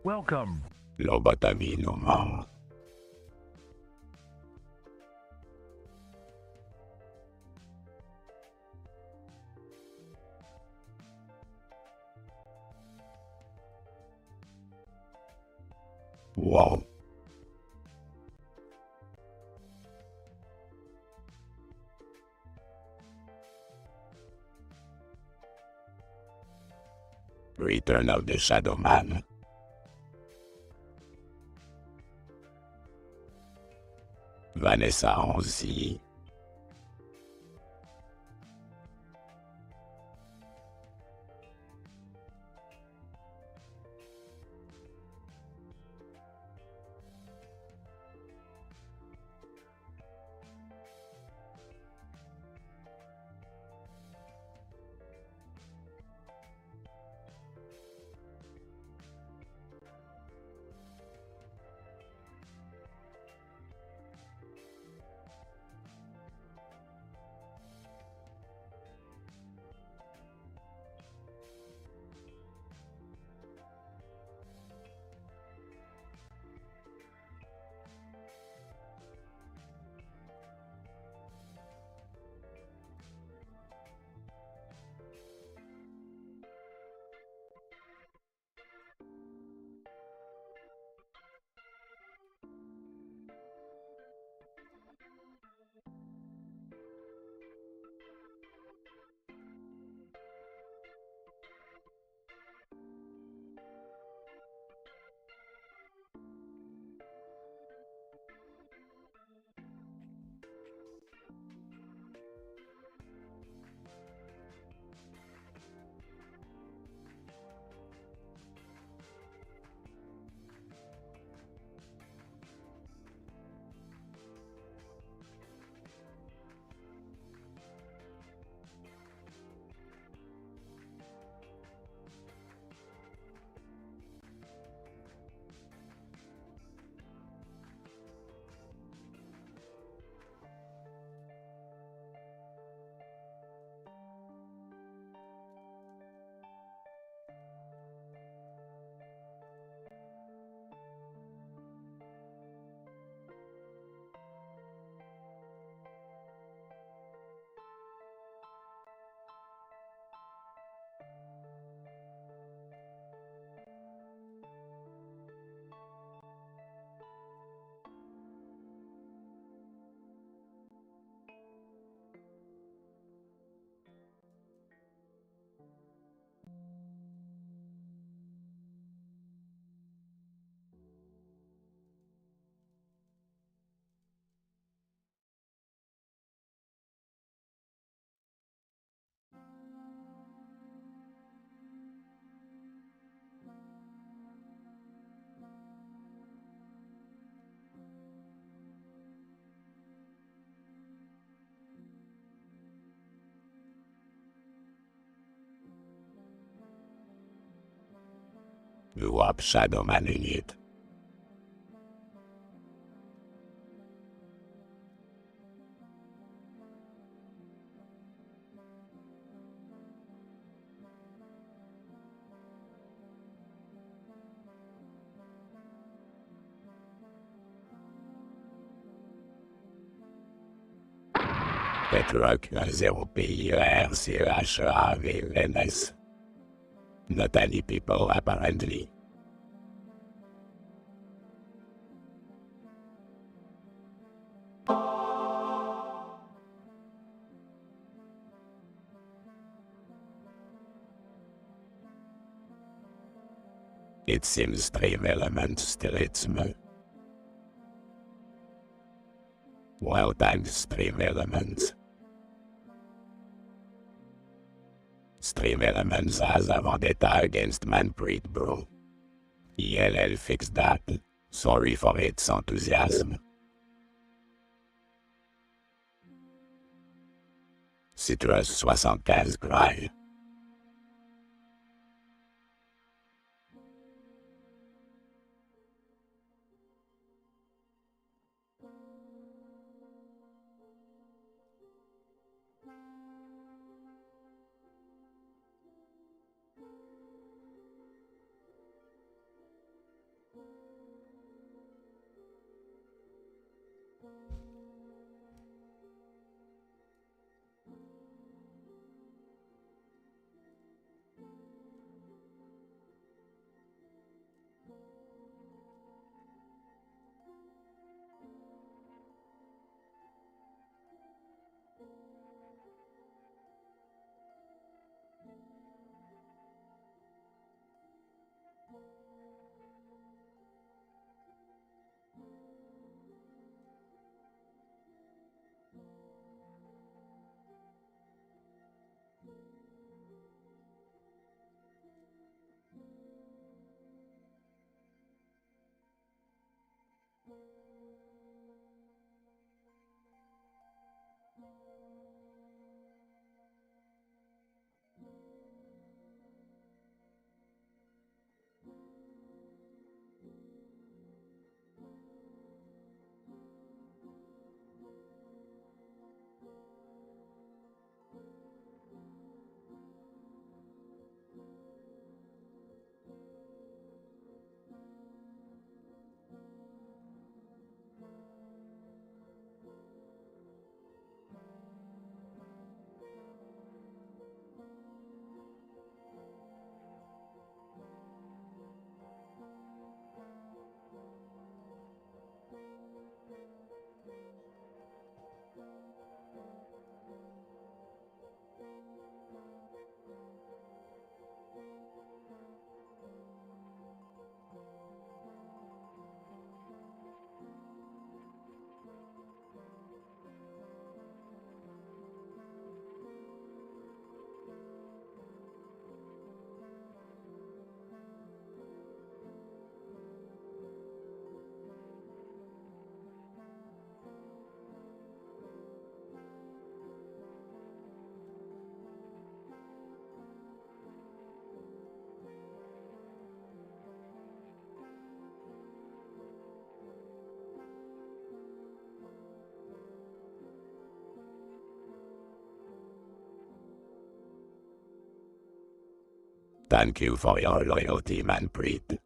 Welcome. Lobotomie no more. Wow. Return of the Shadow Man. Vanessa Wires. Wap Shadow Man unit. Petroc 0 PIR CHAVNS. Not any people apparently. It seems stream elements still rhythm. Well timed stream elements. Stream elements has a vendetta against Manpreet bro. ILL fix that. Sorry for its enthusiasm. Citrus 75 graille. Thank you for your loyalty, Manpreet.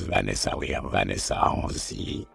Vanessa Wires Vanessa 11.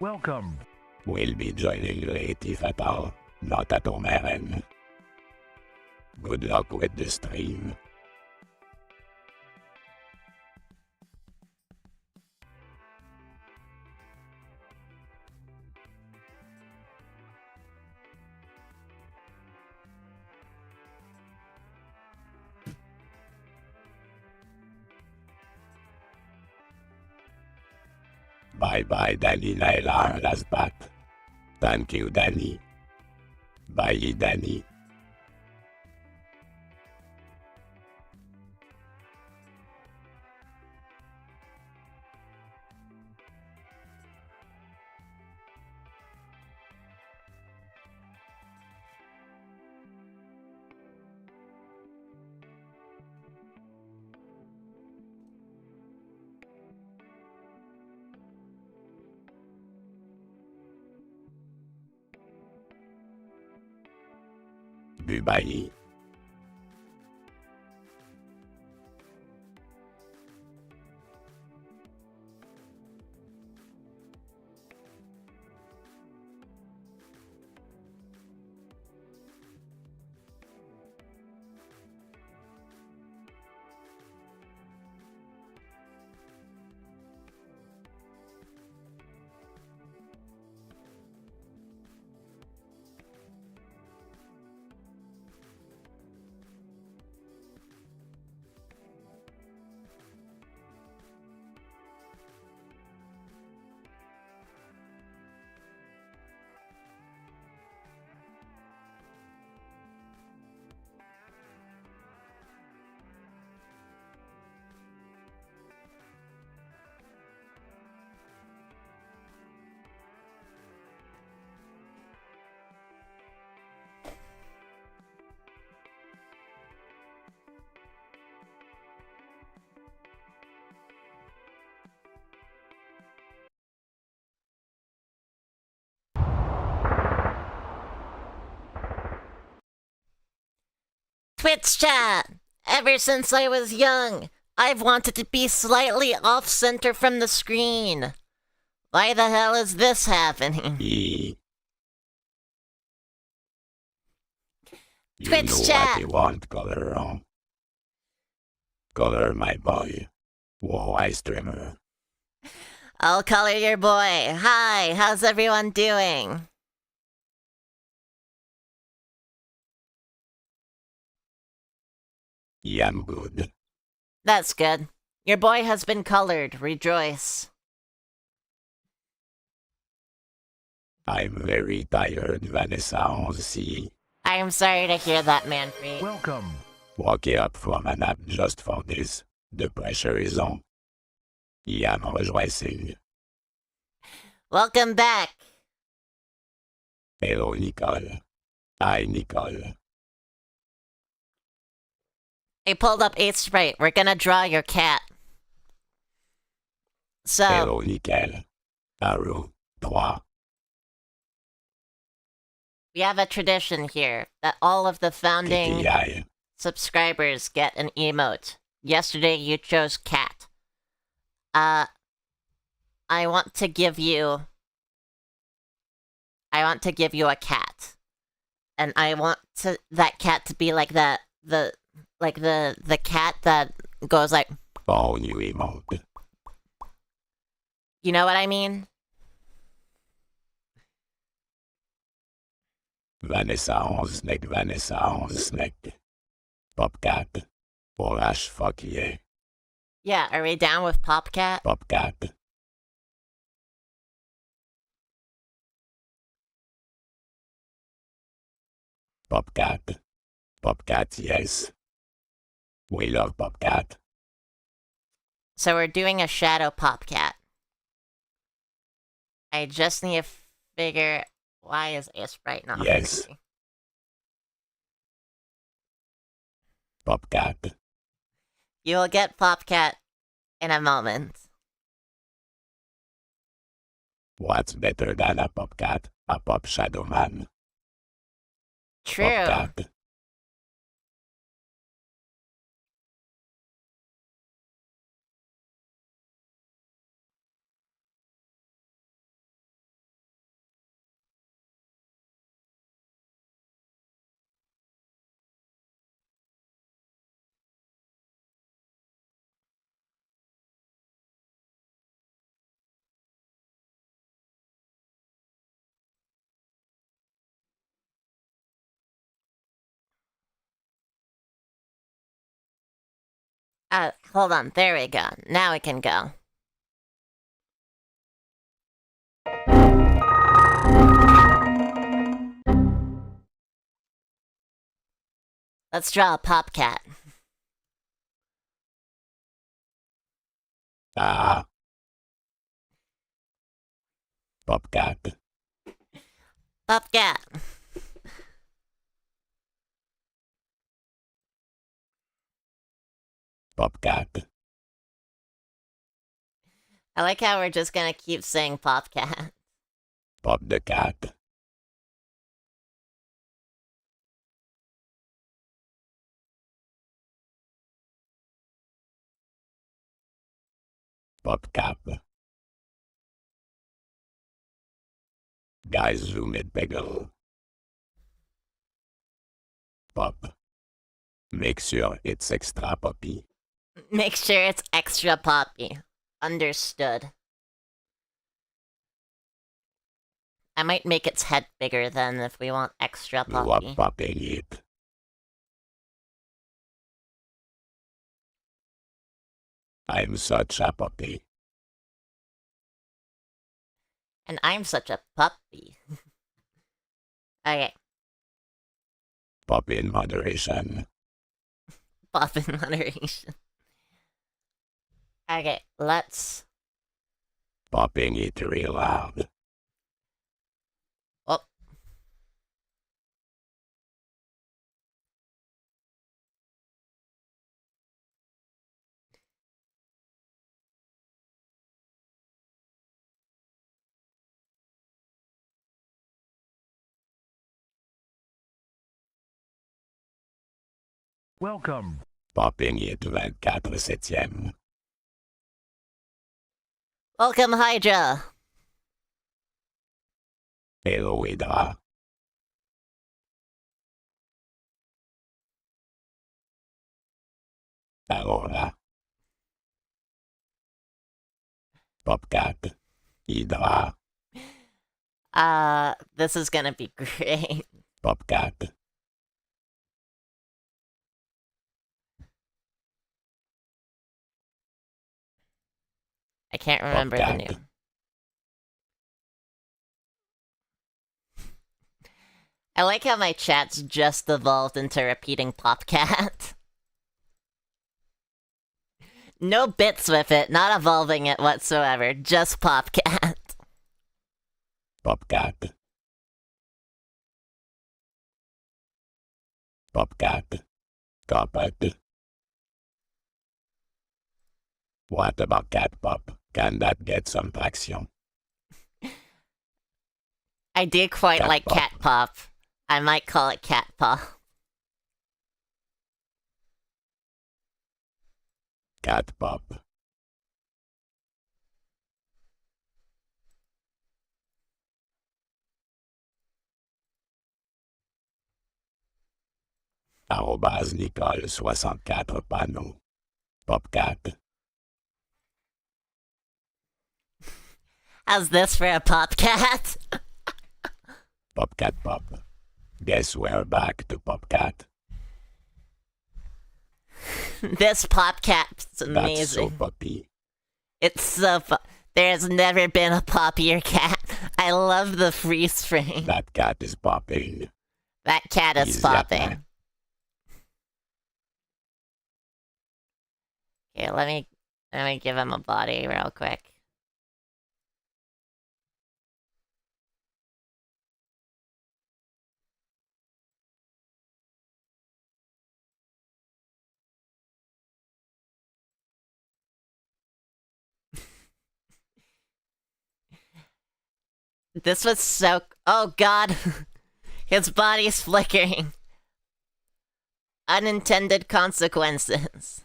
Welcome. We'll be joining late if at all, not at Omeren. Good luck with the stream. Bye bye Danny Nailar last bat. Thank you Danny. Bye Danny. Bye. Twitch chat! Ever since I was young, I've wanted to be slightly off-center from the screen. Why the hell is this happening? You Twitch know chat! what you want, color on. Color my boy. Why streamer? I'll color your boy. Hi, how's everyone doing? Yeah, I'm good. That's good. Your boy has been colored. Rejoice. I'm very tired, Vanessa Wires. I am sorry to hear that, Manfred. Welcome. Woke up from a nap just for this. The pressure is on. Yeah, I'm rejoicing. Welcome back. Hello, Nicole. Hi, Nicole. I pulled up 8 Sprite. We're gonna draw your cat. So, Hello, Nicole. Arrow. 3. we have a tradition here that all of the founding KPI. subscribers get an emote. Yesterday you chose cat. I want to give you a cat. And I want that cat to be like the cat that goes like, Oh, new emote. you know what I mean? Vanessa on snack. Popcat. Orash fuck yeah. Yeah, are we down with Popcat? Popcat. Popcat. Popcat, yes. We love Popcat. So we're doing a shadow Popcat. I just need to figure why is a sprite not Yes. free? Popcat. You will get Popcat in a moment. What's better than a Popcat? A Pop Shadow Man. True. Popcat. Hold on. There we go. Now we can go. Let's draw a pop cat. Ah. Popcat. Pop cat. Popcat. I like how we're just gonna keep saying pop cat. Pop the cat. Popcap. Guys, zoom it bigger. Pop. Make sure it's extra poppy. Make sure it's extra poppy. Understood. I might make its head bigger then if we want extra You are poppy. popping it. I'm such a puppy. And I'm such a puppy. Okay, Pop in moderation. pop in moderation. Okay, let's... Popping it real loud. Oh. Welcome. Popping it 24/7. Welcome, Hydra! Hello, Hydra. Ahora. Popcat. Hydra. This is gonna be great. Popcat. I can't remember the Popcat. new. I like how my chat's just evolved into repeating Popcat. No bits with it, not evolving it whatsoever, just Popcat. Popcat. Popcat. Carpet. What about cat pop? Can that get some traction? I do quite Cat like pop. Cat Pop. I might call it Cat Pop. Cat pop. Arrobase Nicole 64 panneaux. Popcat. How's this for a Popcat? Popcat pop. Guess we're back to Popcat. This Popcat's That's so amazing. poppy. It's so There's never been a poppier cat. I love the freeze frame. That cat is popping. That cat is He's popping. yapping. Here, let me give him a body real quick. This was so... Oh god! His body's flickering. Unintended consequences.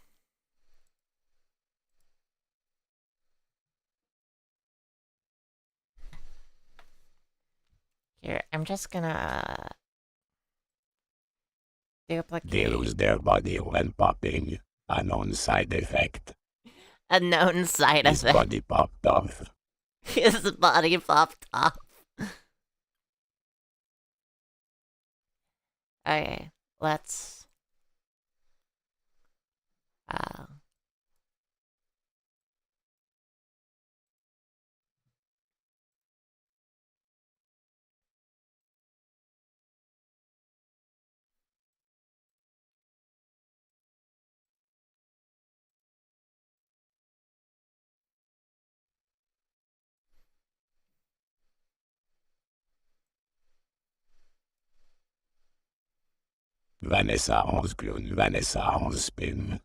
Here, I'm just gonna... duplicate... They lose their body when popping. A known side effect. A known side His effect. body popped off. His body popped off. Okay, let's... Vanessa 11 clown, Vanessa 11 spin.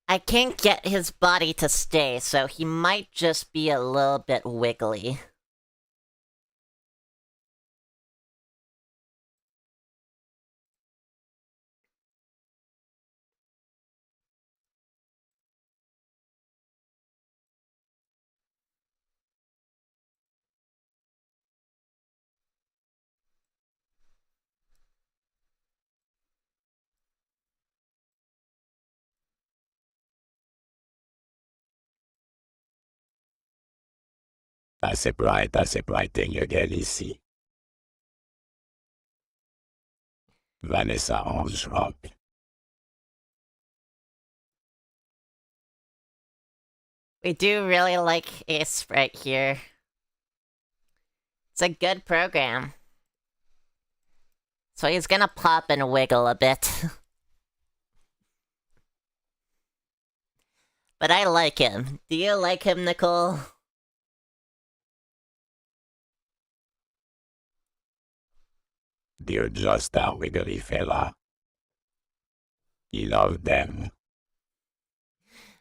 I can't get his body to stay, so he might just be a little bit wiggly. Assez brighting again ici. Vanessa 11 Schrock. We do really like Ace right here. It's a good program. So he's gonna pop and wiggle a bit. But I like him. Do you like him, Nicole? They're just a wiggly fella. He loved them.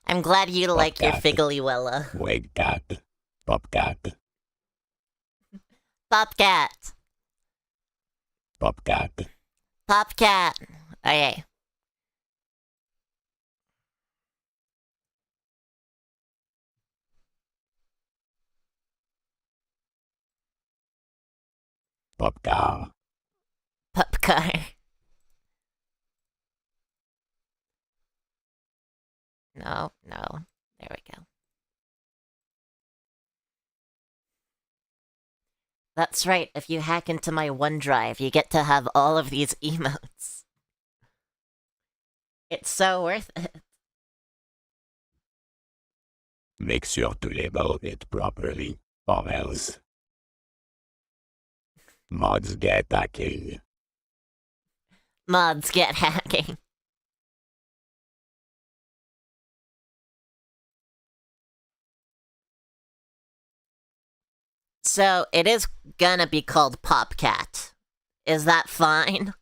I'm glad you like your figgly Wella. Wig cat. Popcat. Popcat. Popcat. Popcat. Okay. Popcar. Popcar. No. There we go. That's right, if you hack into my OneDrive, you get to have all of these emotes. It's so worth it. Make sure to label it properly, or else mods get hacking. Mods get hacking. So, it is gonna be called Popcat. Is that fine?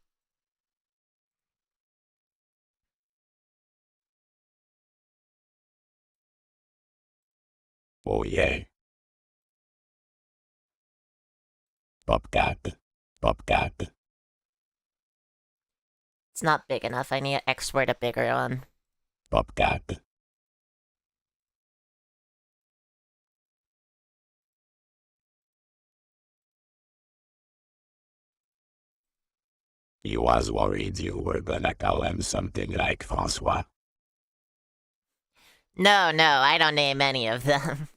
Oh yeah. Popcat. Popcat. It's not big enough. I need to export a bigger one. Popcat. He was worried you were gonna call him something like Francois. No, I don't name any of them.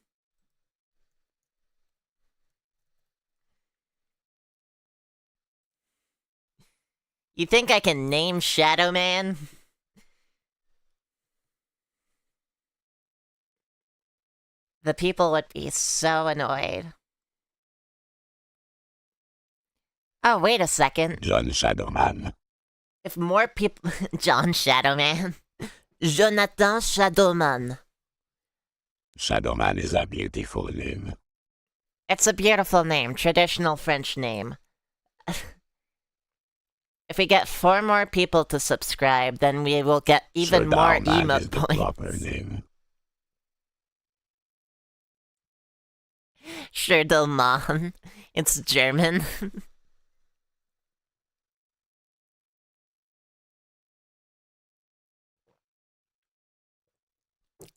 You think I can name Shadow Man? The people would be so annoyed. Oh, wait a second. John Shadowman. If more people... John Shadowman. Jonathan Shadowman. Shadowman is a beautiful name. It's a beautiful name. Traditional French name. If we get 4 more people to subscribe, then we will get even more emote points. Proper name. Schirdelmann. It's German.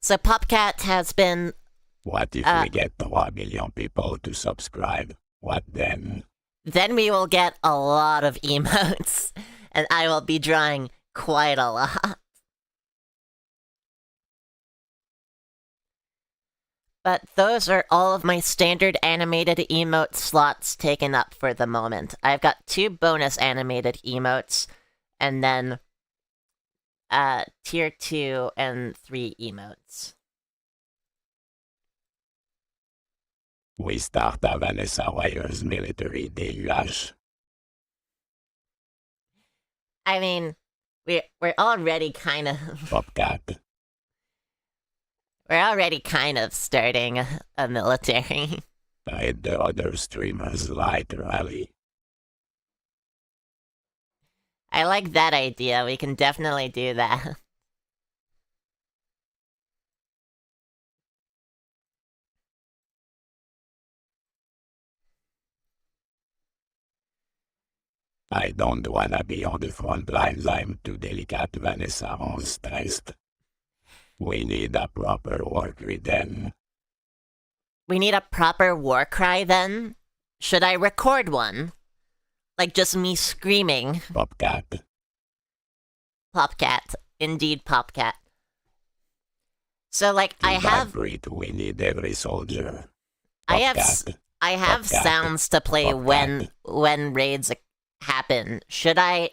So Popcat has been... What if we get 3 million people to subscribe? What then? Then we will get a lot of emotes, and I will be drawing quite a lot. But those are all of my standard animated emote slots taken up for the moment. I've got 2 bonus animated emotes, and then tier 2 and 3 emotes. We start a Vanessa Wires military DUH. I mean, we're already kind of... Popcat. We're already kind of starting a military. Hide the other streamers literally. I like that idea. We can definitely do that. I don't wanna be on the front lines, I'm too delicate, Vanessa, I'm stressed. We need a proper war then. We need a proper war cry then? Should I record one? Like just me screaming. Popcat. Popcat. Indeed, Popcat. So, like, I have... Breed, we need every soldier. I have sounds to play when raids happen. Should I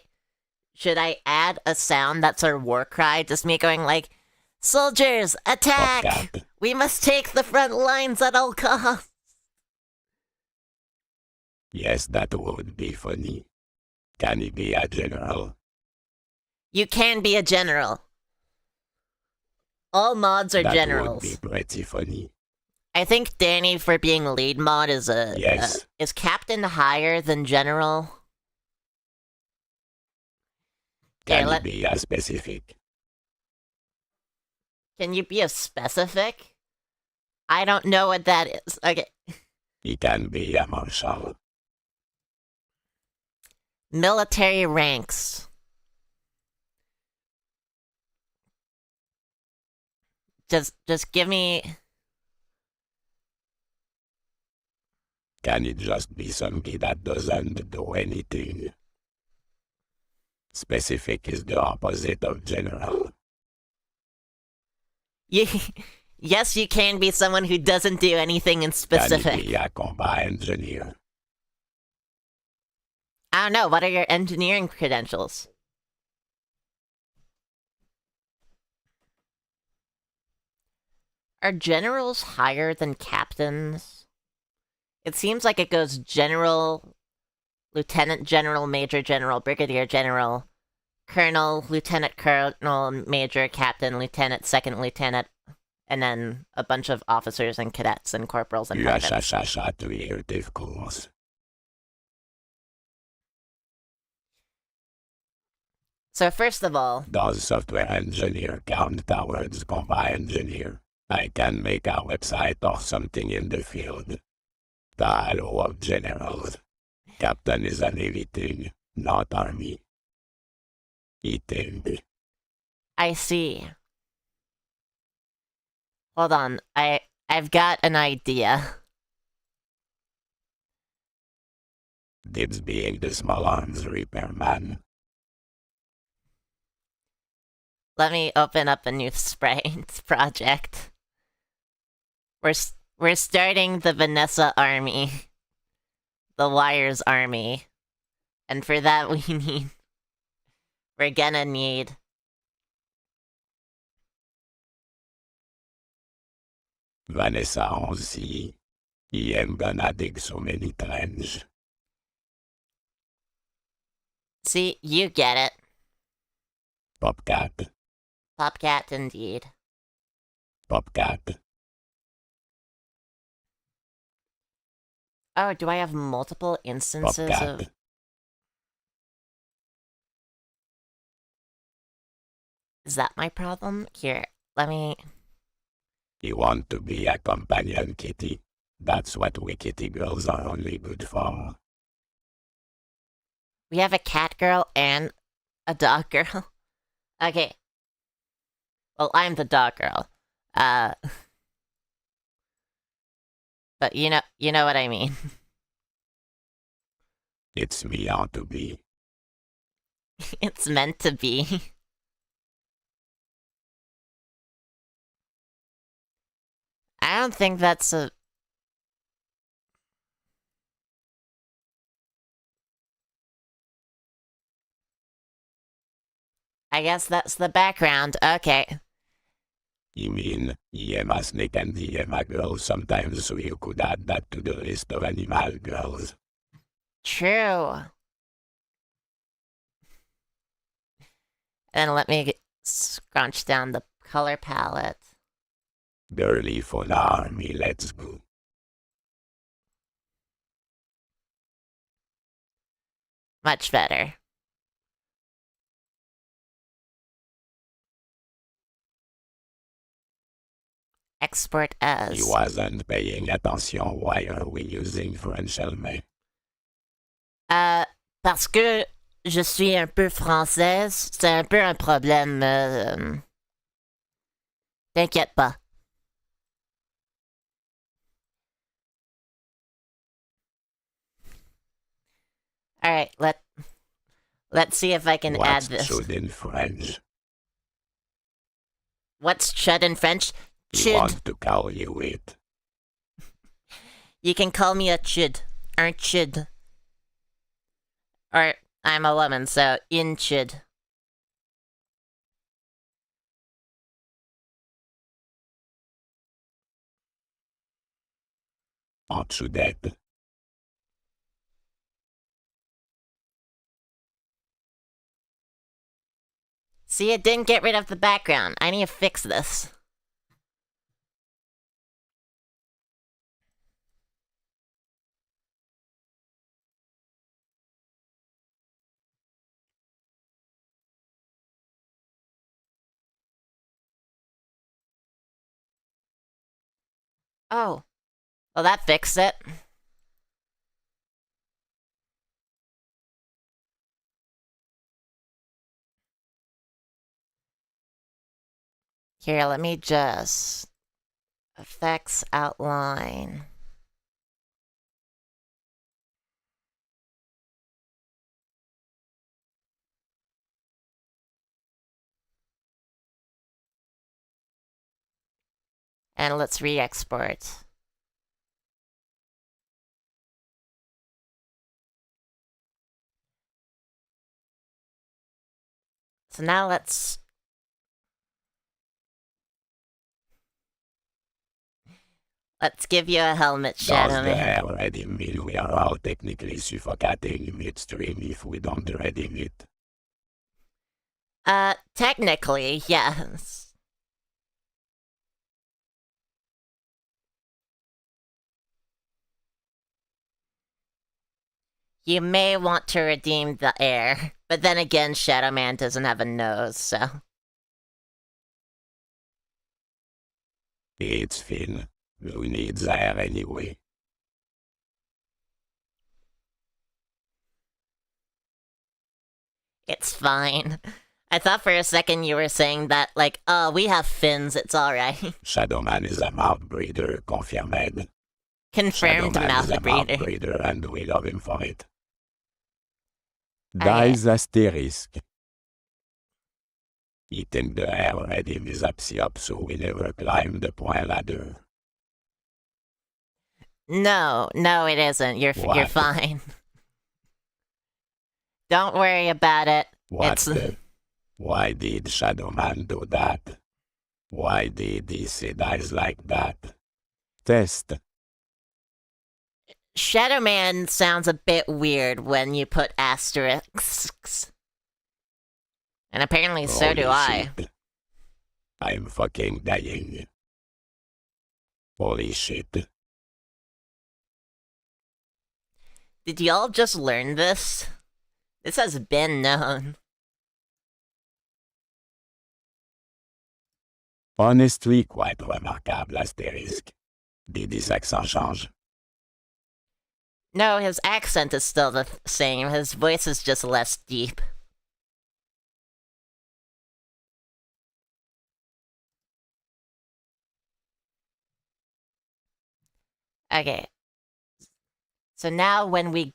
add a sound that's our war cry? Just me going like, soldiers, attack! Popcat. We must take the front lines at all costs. Yes, that would be funny. Can he be a general? You can be a general. All mods are generals. That would be pretty funny. I think Danny, for being lead mod, is a... Yes. Is captain higher than general? Can you be a specific? Can you be a specific? I don't know what that is. Okay. He can be a marshal. Military ranks. Just give me... Can it just be somebody that doesn't do anything? Specific is the opposite of general. Yes, you can be someone who doesn't do anything in specific. Can you be a combat engineer? I don't know, what are your engineering credentials? Are generals higher than captains? It seems like it goes general, lieutenant general, major general, brigadier general, colonel, lieutenant colonel, major, captain, lieutenant, second lieutenant, and then a bunch of officers and cadets and corporals and privates. Weird, of course. So first of all... Does software engineer count towards combat engineer? I can make a website or something in the field. The halo of generals. Captain is a navy thing, not army. Eating. I see. Hold on, I've got an idea. Dibs being the small arms repairman. Let me open up a new sprite project. We're starting the Vanessa army. The Wires army. And for that we're gonna need... Vanessa aussi. I am gonna dig so many trenches. See, you get it. Popcat. Popcat indeed. Popcat. Oh, do I have multiple instances Popcat. of... Is that my problem? Here, let me... You want to be a companion kitty? That's what we kitty girls are only good for. We have a cat girl and a dog girl? Okay. Well, I'm the dog girl. But you know what I mean. It's me ought to be. It's meant to be. I don't think that's a... I guess that's the background. Okay. You mean, I am a snake and I am a girl sometimes, so you could add that to the list of animal girls. True. And let me scrunch down the color palette. Girly for the army, let's go. Much better. Export as. He wasn't paying attention. Why are we using French helmet? Parce que je suis un peu française, c'est un peu un problème. T'inquiète pas. Alright, let's see if I can add this. What's chud in French? What's chud in French? You Chud. want to call you it? You can call me a chud. Un chud. Or, I'm a woman, so in chud. En chudette. See, it didn't get rid of the background. I need to fix this. Oh. Well, that fixed it. Here, let me just... Effects outline. And let's re-export. So now let's give you a helmet, Shadow Does the Man. hair ready mean we are all technically suffocating midstream if we don't ready it? Technically, yes. You may want to redeem the air, but then again, Shadow Man doesn't have a nose, so... It's Finn. Who needs air anyway? It's fine. I thought for a second you were saying that, like, oh, we have fins, it's alright. Shadowman is a mouth breeder, confirmed. Confirmed Shadowman mouth is a mouth breeder. breeder and we love him for it. Dies asterisk. Eating the air ready is up so we never climb the point ladder. No, it isn't. You're What? fine. Don't worry about it. Why did Shadowman do that? Why did he say dies like that? Test. Shadow Man sounds a bit weird when you put asterisks. And apparently so do I. Shit. I'm fucking dying. Holy shit. Did y'all just learn this? This has been known. Honestly, Quite remarquable asterisk. Did his accent change? No, his accent is still the same. His voice is just less deep. Okay. So now when we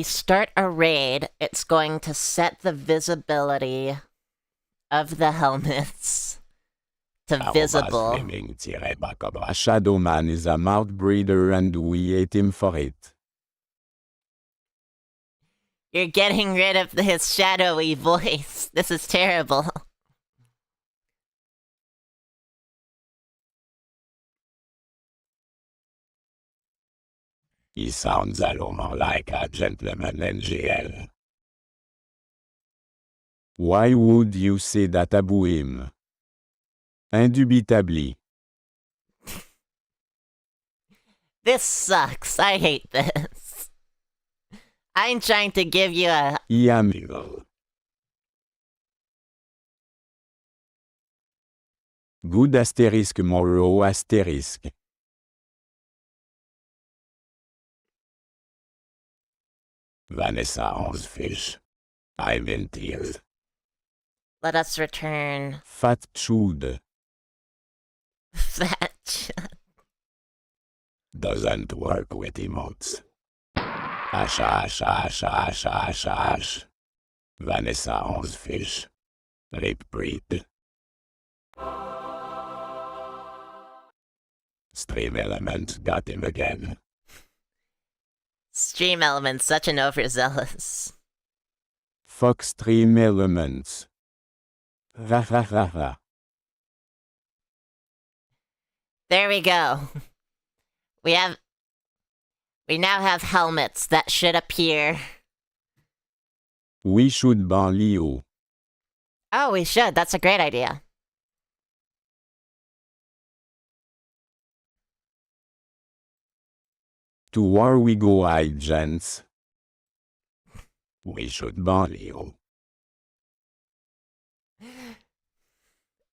start a raid, it's going to set the visibility of the helmets to visible. Shadowman is a mouth breeder and we hate him for it. You're getting rid of his shadowy voice. This is terrible. He sounds a lot more like a gentleman NGL. Why would you say that about him? Indubitably. This sucks. I hate this. I'm trying to give you a... Iam. Good asterisk morrow asterisk. Vanessa Wires. I'm in tears. Let us return... Fat chud. That... Doesn't work with emotes. Ash. Vanessa Wires. Rape breed. Stream Elements got him again. Stream Elements, such an overzealous. Fuck stream elements. Ra ra ra ra. There we go. We now have helmets that should appear. We should ban Leo. Oh, we should. That's a great idea. To war we go, gents. We should ban Leo.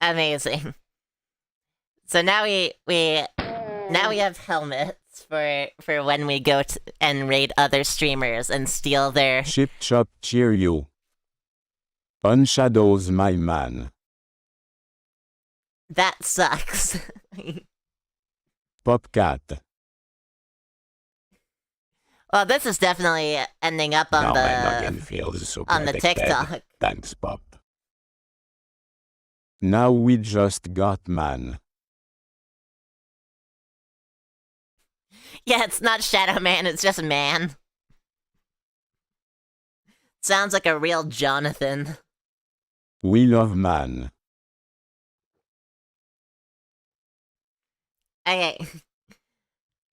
Amazing. So now we have helmets for when we go and raid other streamers and steal their... Chip chop cheerio. Unshadows my man. That sucks. Popcat. Well, this is definitely ending up on the TikTok. Thanks, Pop. Now we just got man. Yeah, it's not Shadow Man, it's just man. Sounds like a real Jonathan. We love man. Okay.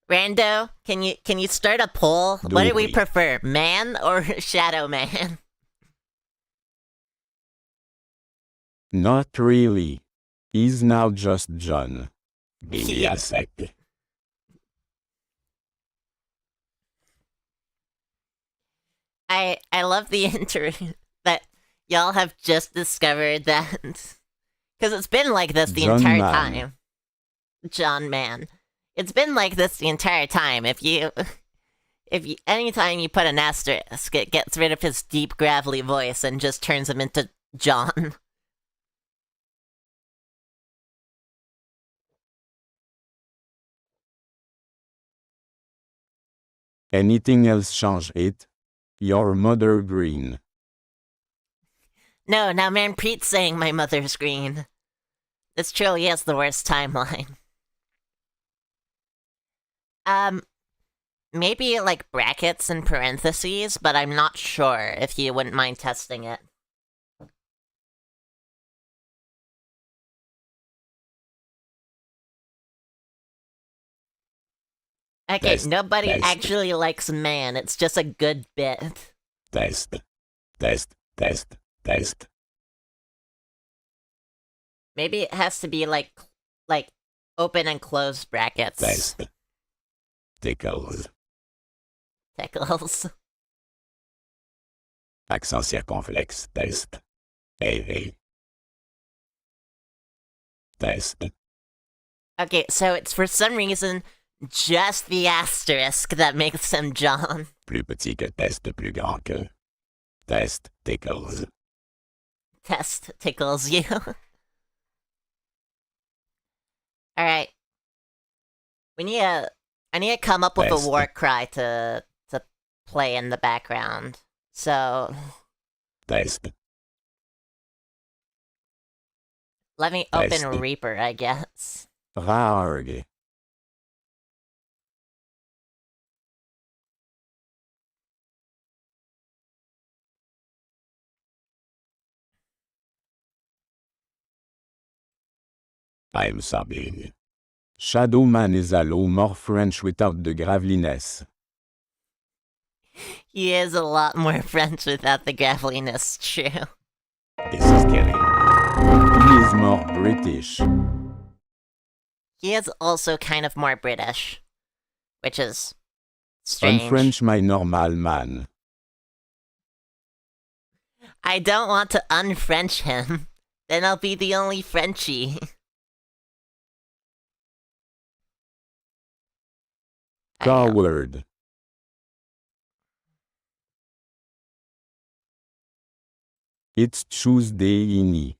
Rando, can you start a poll? What do we prefer, man or Shadow Man? Not really. He's now just John. Give me a sec. I love the interview that y'all have just discovered that, because it's been like this the entire time. John Man. It's been like this the entire time. Anytime you put an asterisk, it gets rid of his deep, gravelly voice and just turns him into John. Anything else change it? Your mother green. No, now man Preet's saying my mother's green. This truly is the worst timeline. Maybe like brackets and parentheses, but I'm not sure if you wouldn't mind testing it. Okay, nobody actually likes man, it's just a good bit. Test. Maybe it has to be like open and close brackets. Test. Tickles. Accent circonflexe. Test. AV. Test. Okay, so it's for some reason just the asterisk that makes him John. Plus petit que test, plus grand que. Test. Tickles. Test tickles you. Alright. I need to come up with a war cry to play in the background. So... Test. Let me open Reaper, I guess. Raarg. I'm subbing. Shadow Man is a lot more French without the graveliness. He is a lot more French without the graveliness, true. This is killing. He is more British. He is also kind of more British, which is strange. Unfrench my normal man. I don't want to unfrench him. Then I'll be the only Frenchie. Coward. It's Tuesday ini.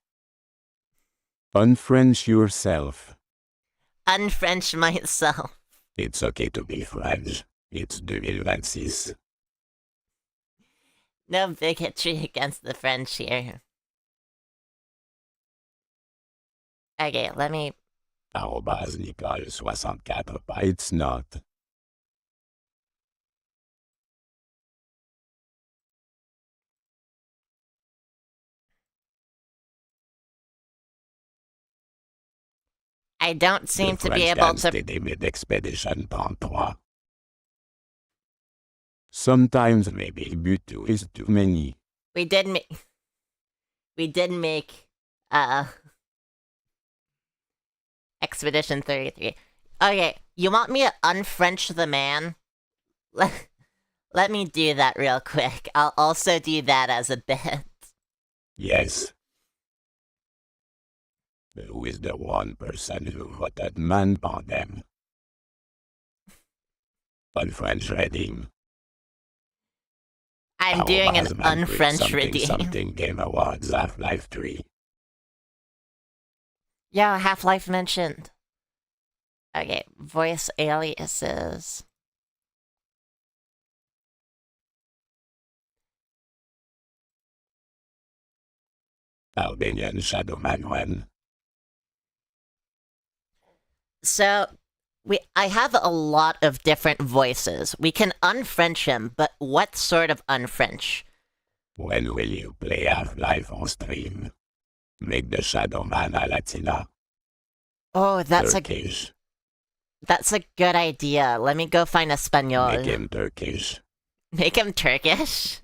Unfrench yourself. Unfrench myself. It's okay to be French. It's 2026. No bigotry against the French here. Okay, let me... Arrobase Nicole64. It's not. I don't seem The to be French able can to... stay mid-expedition 33. Sometimes Maybe but2 is too many. We did make... Expedition 33. Okay, you want me to unfrench the man? Let me do that real quick. I'll also do that as a bit. yes. Who is the one person who voted Man on them? Unfrench redeem. I'm doing an Arrobase man unfrench something redeem. something Game Awards Half-Life 3. Yeah, Half-Life mentioned. Okay, voice aliases. Albanian Shadow Manuel. So, I have a lot of different voices. We can unfrench him, but what sort of unfrench? When will you play Half-Life on stream? Make the Shadow Man a Latina. Oh, that's Turkish. a good idea. Let me go find Espanol. Make him Turkish. Make him Turkish?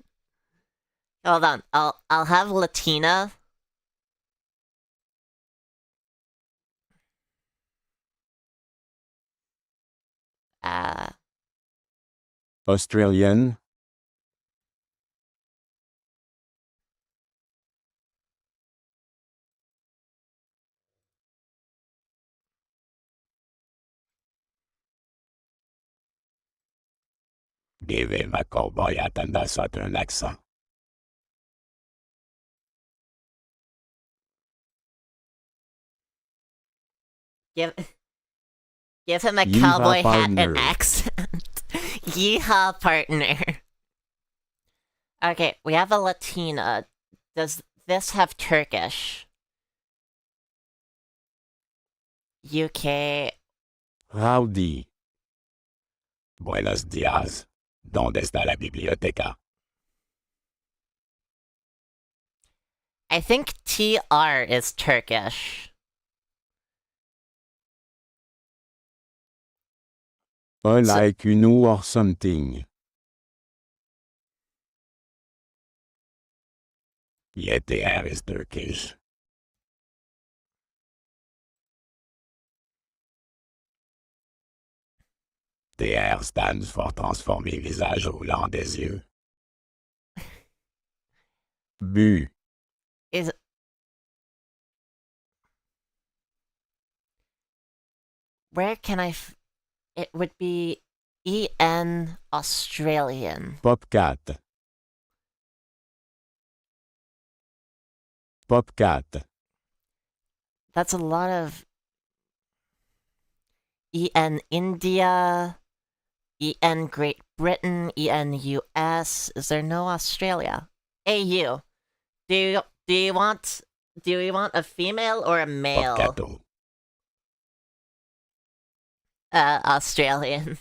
Hold on. I'll have Latina. Australian. Give him a cowboy hat and a southern accent. Give him a Yeehaw, cowboy hat partner. and accent. Yeehaw, partner. Okay, we have a Latina. Does this have Turkish? UK. Rowdy. Buenos dias. ¿Dónde está la biblioteca? I think TR is Turkish. I like you know or something. YTR is Turkish. TR stands for transformer visage roulant des yeux. Bu. Is where can I? It would be EN Australian. Popcat. Popcat. That's a lot of EN India, EN Great Britain, EN US. Is there no Australia? AU. Do we want a female or a male? Popcato. Australian.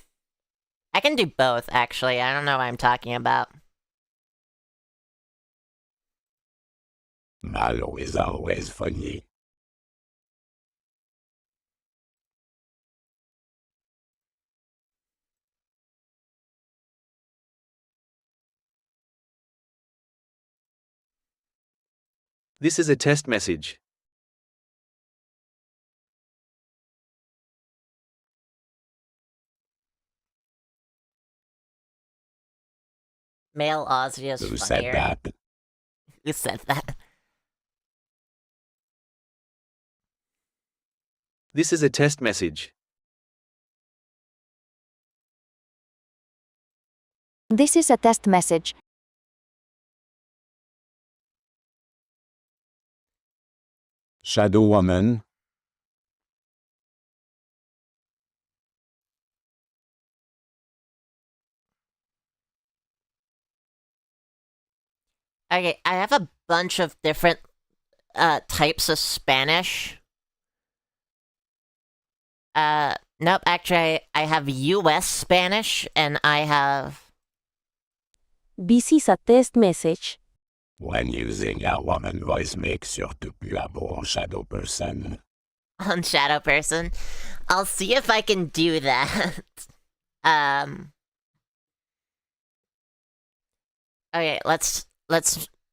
I can do both, actually. I don't know what I'm talking about. Malo is always funny. This is a test message. Male Ozzy is Who funnier. said that? Who said that? This is a test message. This is a test message. Shadow Woman. Okay, I have a bunch of different types of Spanish. Nope, actually, I have US Spanish, and I have... This is a test message. When using a woman voice, make sure to put a shadow person. On Shadow Person. I'll see if I can do that. Okay, let's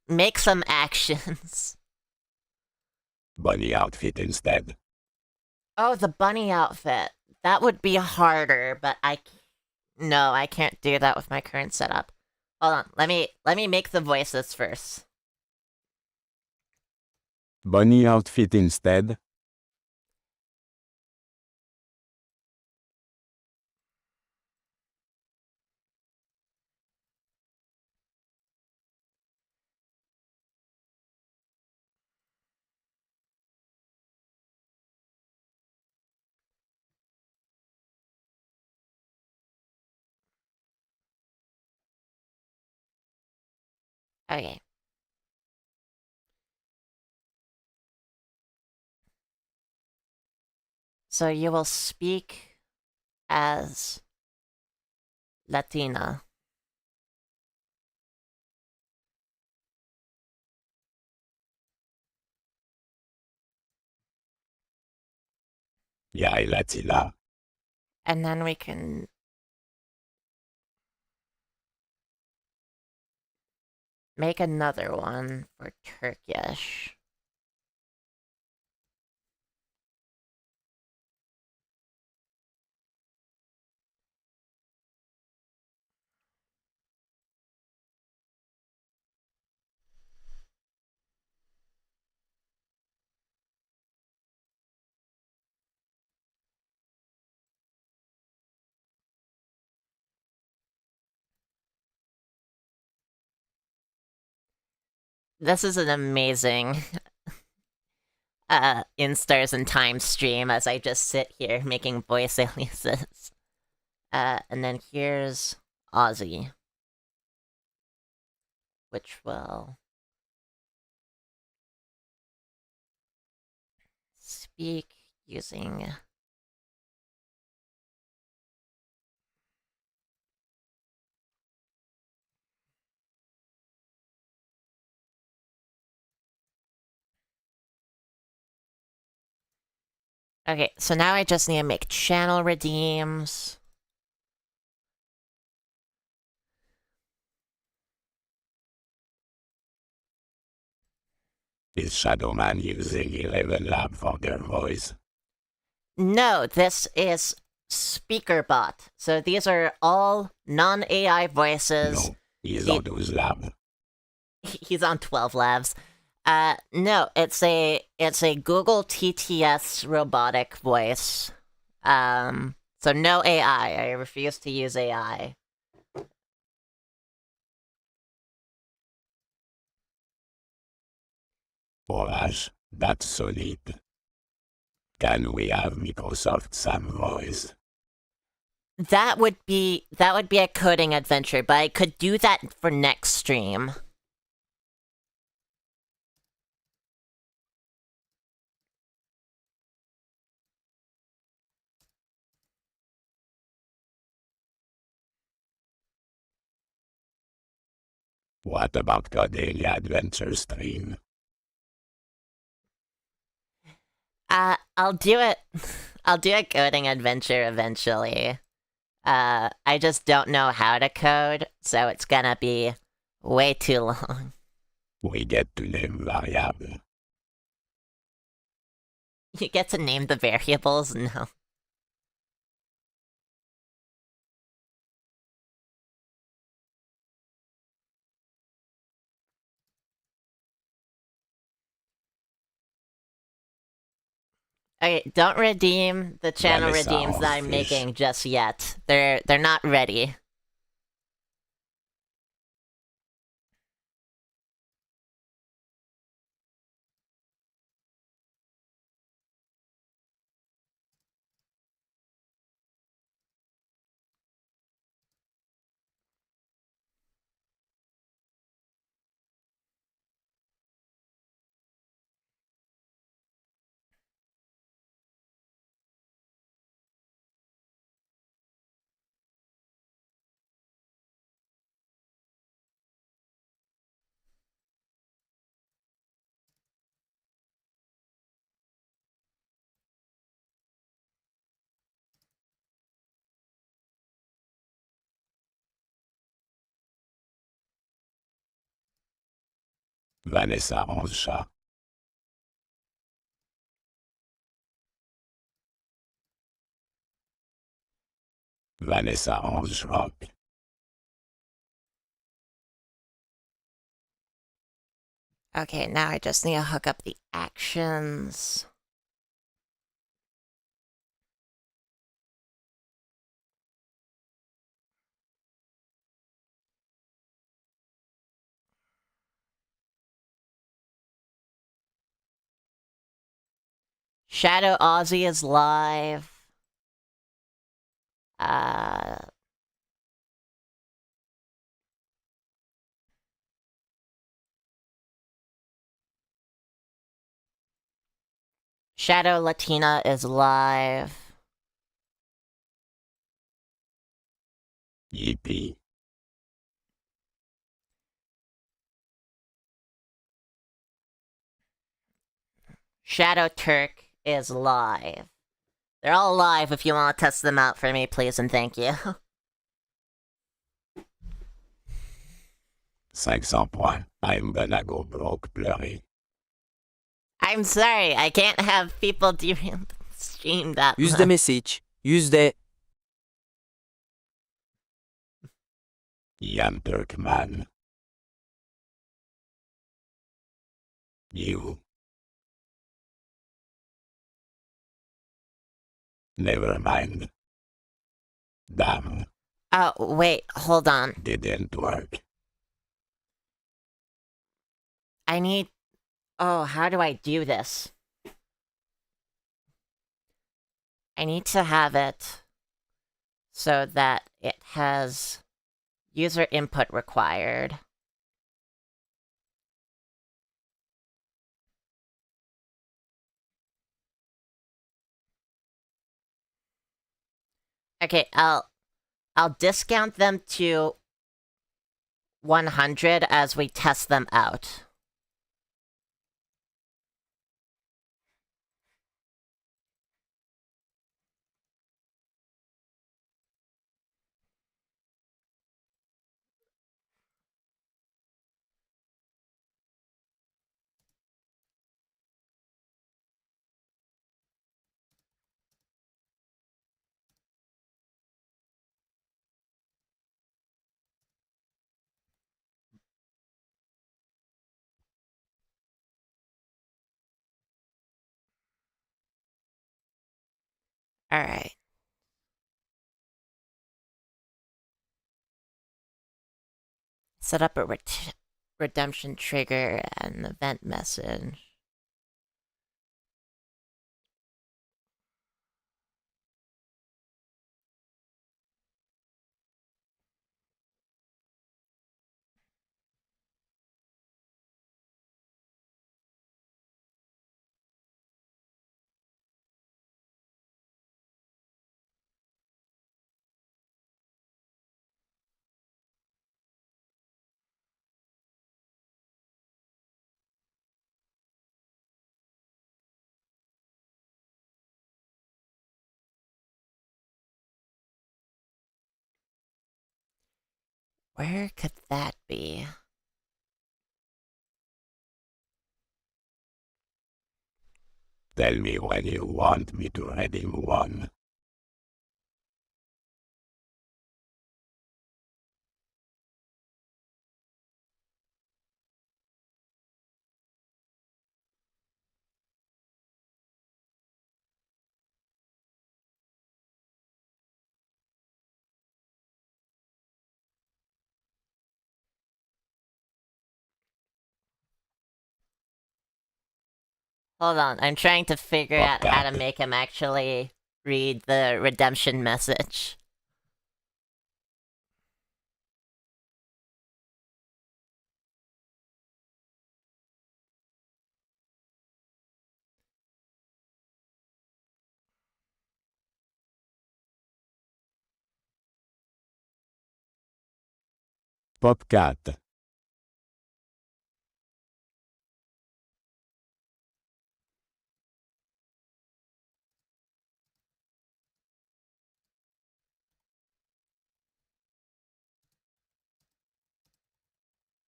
make some actions. Bunny outfit instead. Oh, the bunny outfit. That would be harder, but no, I can't do that with my current setup. Hold on, let me make the voices first. Bunny outfit instead. Okay. So you will speak as Latina. Yay, Latina. And then we can... make another one for Turkish. This is an amazing instars and time stream as I just sit here making voice aliases. And then here's Ozzy, which will speak using Okay, so now I just need to make channel redeems. Is Shadow Man using 11 Lab for their voice? No, this is SpeakerBot. So these are all non-AI voices. No, he's on those Lab. He's on 12 Labs. No, it's a Google TTS robotic voice. So no AI. I refuse to use AI. Gosh, that's so neat. Can we have Microsoft Sam voice? That would be a coding adventure, but I could do that for next stream. What about coding adventure stream? I'll do it. I'll do a coding adventure eventually. I just don't know how to code, so it's gonna be way too long. We get to name variable. You get to name the variables? No. Okay, don't redeem the channel Vanessa redeems that I'm fish. making just yet. They're not ready. Vanessa onze chat. Vanessa onze rock. Okay, now I just need to hook up the actions. Shadow Aussie is live. Shadow Latina is live. Yippee. Shadow Turk is live. They're all live if you want to test them out for me, please and thank you. 500 points. I'm gonna go broke pleurer. I'm sorry, I can't have people stream that Use much. the message. Use the Jan Turkman. You. Never mind. Damn, Oh, wait, hold on. didn't work. I need... Oh, how do I do this? I need to have it so that it has user input required. Okay, I'll discount them to 100 as we test them out. Alright. Set up a redemption trigger and event message. Where could that be? Tell me when you want me to redeem one. Hold on, I'm trying to figure out how to Okay. make him actually read the redemption message. Popcat.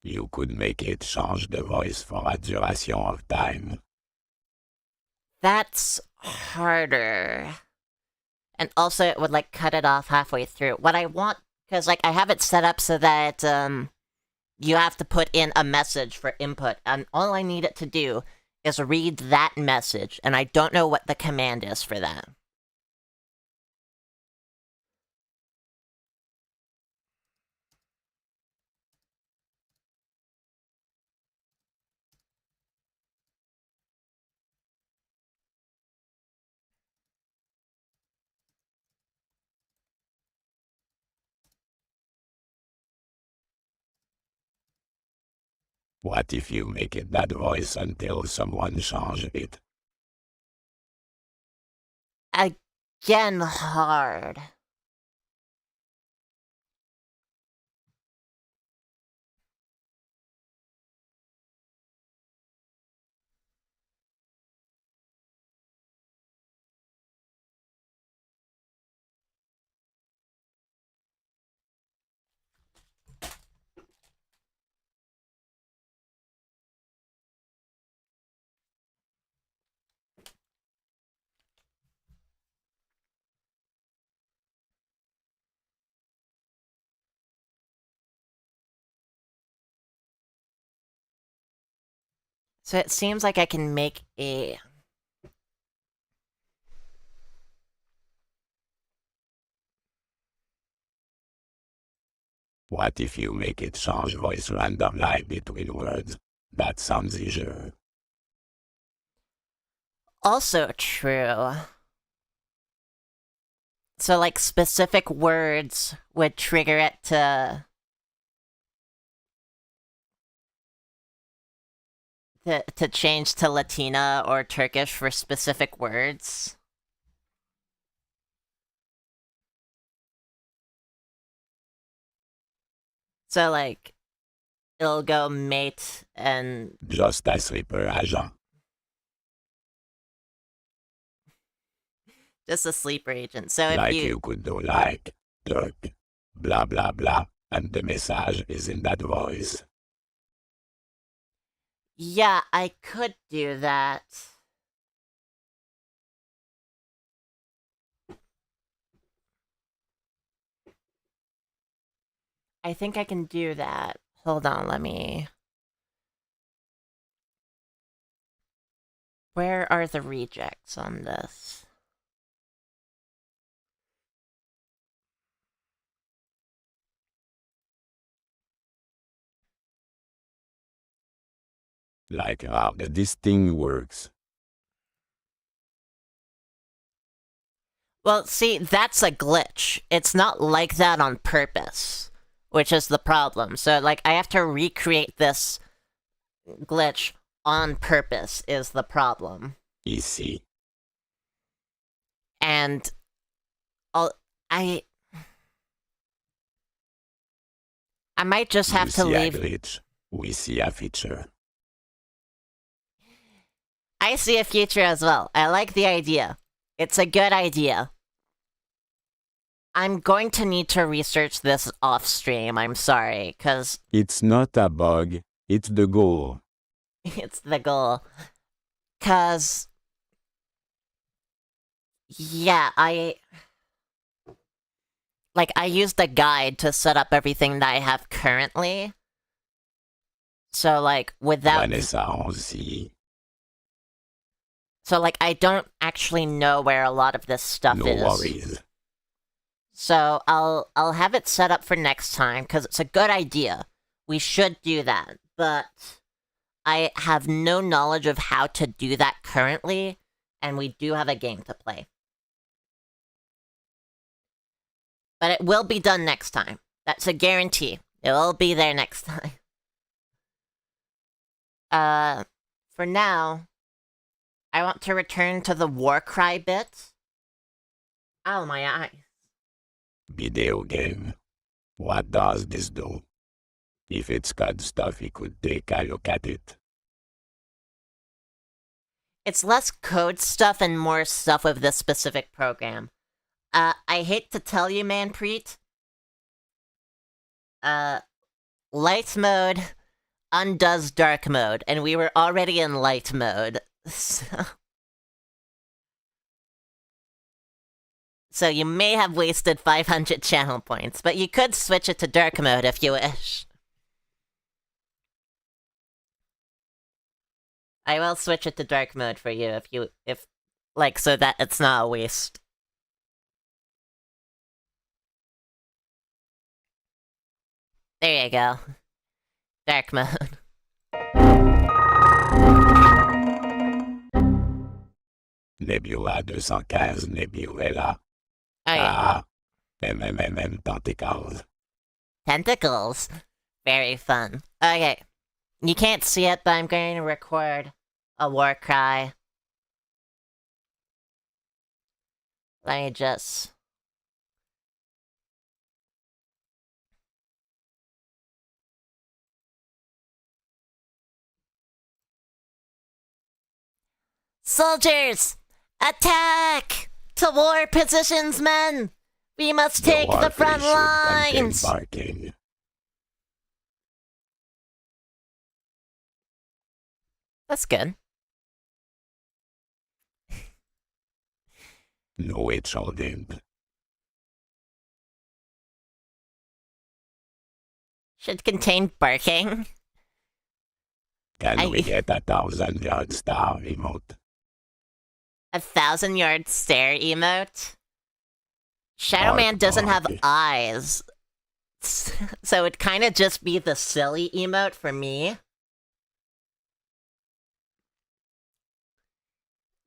You could make it change the voice for a duration of time. That's harder. And also, it would, like, cut it off halfway through. What I want, because, like, I have it set up so that, you have to put in a message for input, and all I need it to do is read that message, and I don't know what the command is for that. What if you make it that voice until someone change it? Again, hard. So it seems like I can make a... What if you make it change voice randomly between words? That sounds easier. Also true. So, like, specific words would trigger it to change to Latina or Turkish for specific words. So, like, it'll go mate and Just a sleeper agent. just a sleeper agent. So if Like you could do like, Turk, blah blah blah, and the message is in that voice. Yeah, I could do that. I think I can do that. Hold on, let me... Where are the rejects on this? Like how This thing works. Well, see, that's a glitch. It's not like that on purpose, which is the problem. So, like, I have to recreate this glitch on purpose is the problem. ici. And I might just have You to see leave... a glitch. We see a feature. I see a future as well. I like the idea. It's a good idea. I'm going to need to research this off stream, I'm sorry, because It's not a bug, it's the goal. it's the goal. Because, yeah, I used a guide to set up everything that I have currently. So, like, without... Vanessa aussi. So, like, I don't actually know where a lot of this stuff No is. worries. So I'll have it set up for next time, because it's a good idea. We should do that. But I have no knowledge of how to do that currently, and we do have a game to play. But it will be done next time. That's a guarantee. It will be there next time. For now, I want to return to the war cry bit. Ow, my eye. Video game. What does this do? If it's good stuff, he could take a look at it. It's less code stuff and more stuff with this specific program. I hate to tell you, Manpreet. Light mode undoes dark mode, and we were already in light mode, so you may have wasted 500 channel points, but you could switch it to dark mode if you wish. I will switch it to dark mode for you so that it's not a waste. There you go. Dark mode. Nebula 215 Nebula. Oh yeah. Tentacles. Tentacles. Very fun. Okay. You can't see it, but I'm going to record a war cry. Let me just... Soldiers! Attack! To war positions, men! We must take the front lines! Barking. That's good. No, it shouldn't. Should contain barking. Can we get 1,000-yard star emote? 1,000-yard stare emote? Shadow Man doesn't have eyes. So it'd kind of just be the silly emote for me.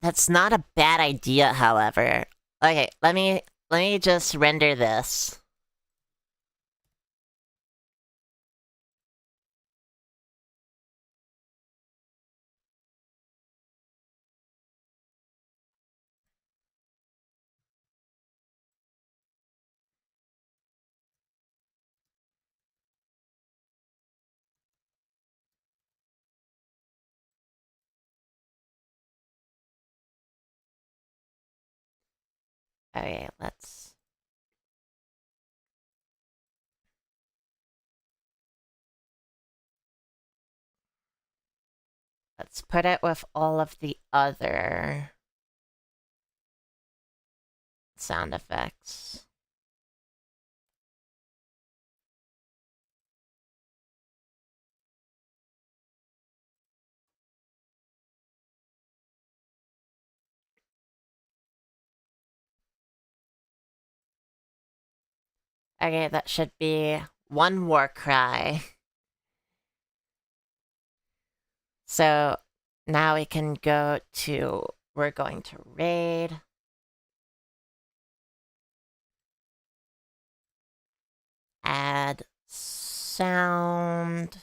That's not a bad idea, however. Okay, let me just render this. Okay, let's... Let's put it with all of the other sound effects. Okay, that should be one war cry. So now we can go to, we're going to raid. Add sound.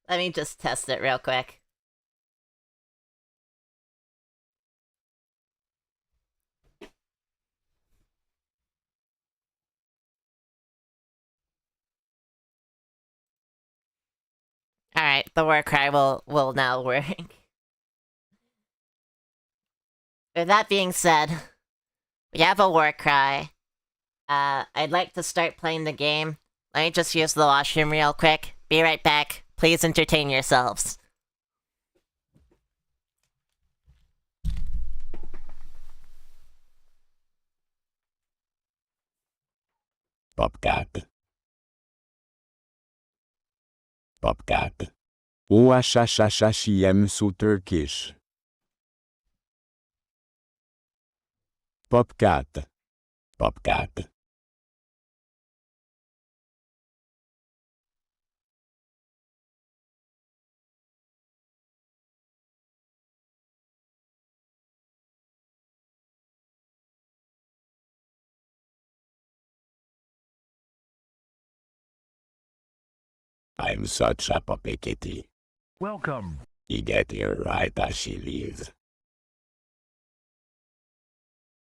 Let me just test it real quick. Alright, the war cry will now work. With that being said, we have a war cry. I'd like to start playing the game. Let me just use the washroom real quick. Be right back. Please entertain yourselves. Popcat. Popcat. OHHHHIM so Turkish. Popcat. Popcat. I'm such a puppy kitty. Welcome. You get here right as she leaves.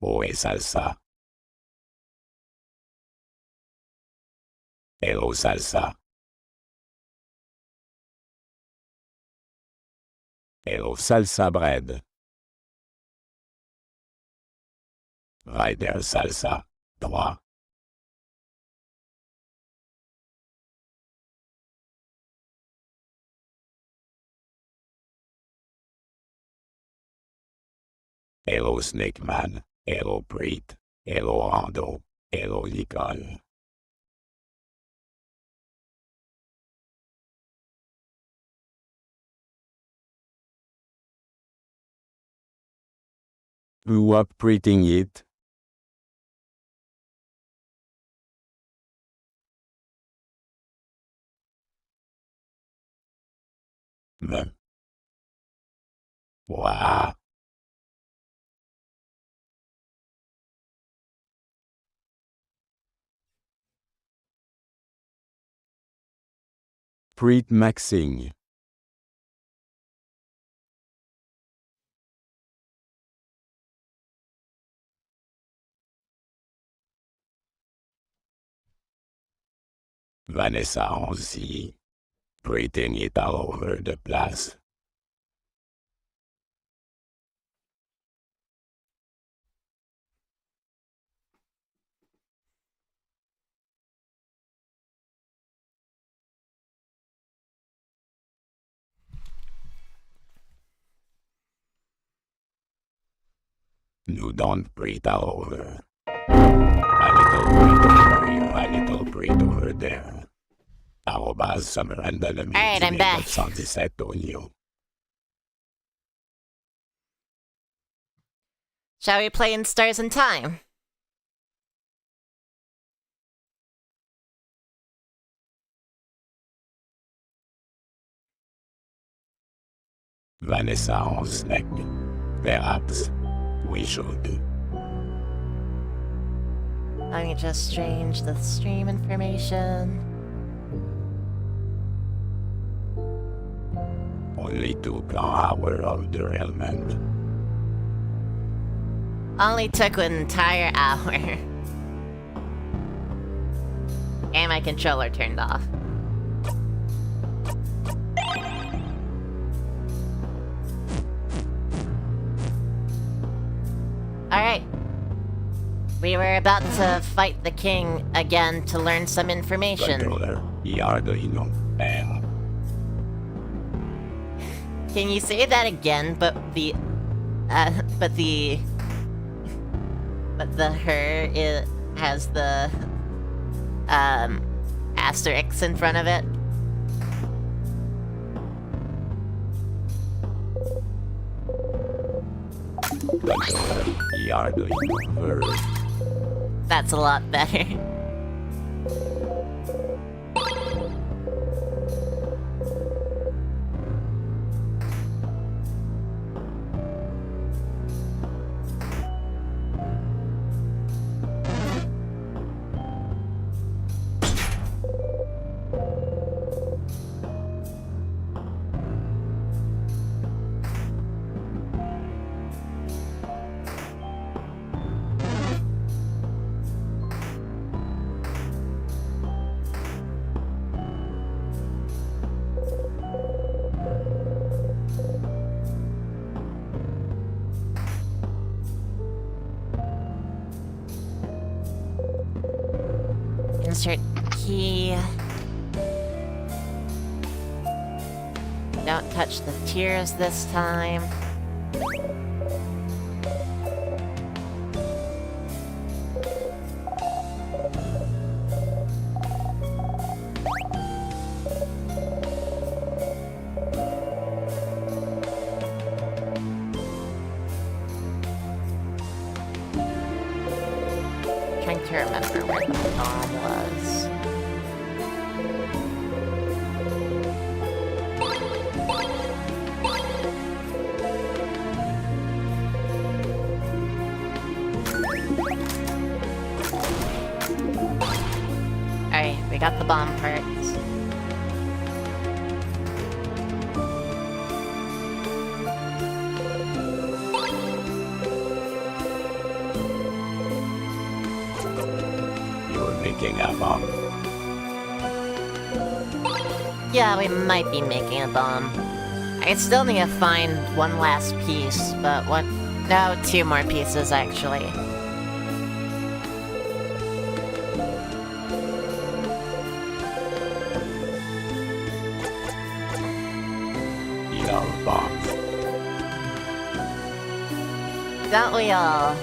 Oe salsa. Hello salsa. Hello Salsa bread. rider salsa. Droit. Hello Snake Man. Hello Preet. Hello Rando. Hello Nicole. Who up printing it? Me. Wow. Preet maxing. Vanessa aussi. Breathing it all over the place. You don't breathe all over. A little breathe over here, a little breathe over there. Arrobas Summeranda le Alright, I'm back. 1917 on you. Shall we play in Stars in Time? Vanessa on snack. Perhaps we should. Let me just change the stream information. Only 2 per hour of derailment. Only took an entire hour. And my controller turned off. Alright. We were about to fight the king again to learn some information. Controller, Arduino, and Can you say that again, but the her it has the asterisk in front of it? controller, Arduino, verb. That's a lot better. Insert key. Don't touch the tiers this time. trying to remember where the bomb was. Alright, we got the bomb parts. You're making a bomb. Yeah, we might be making a bomb. I still need to find one last piece, but what? No, 2 more pieces actually. You love bombs. Don't we all?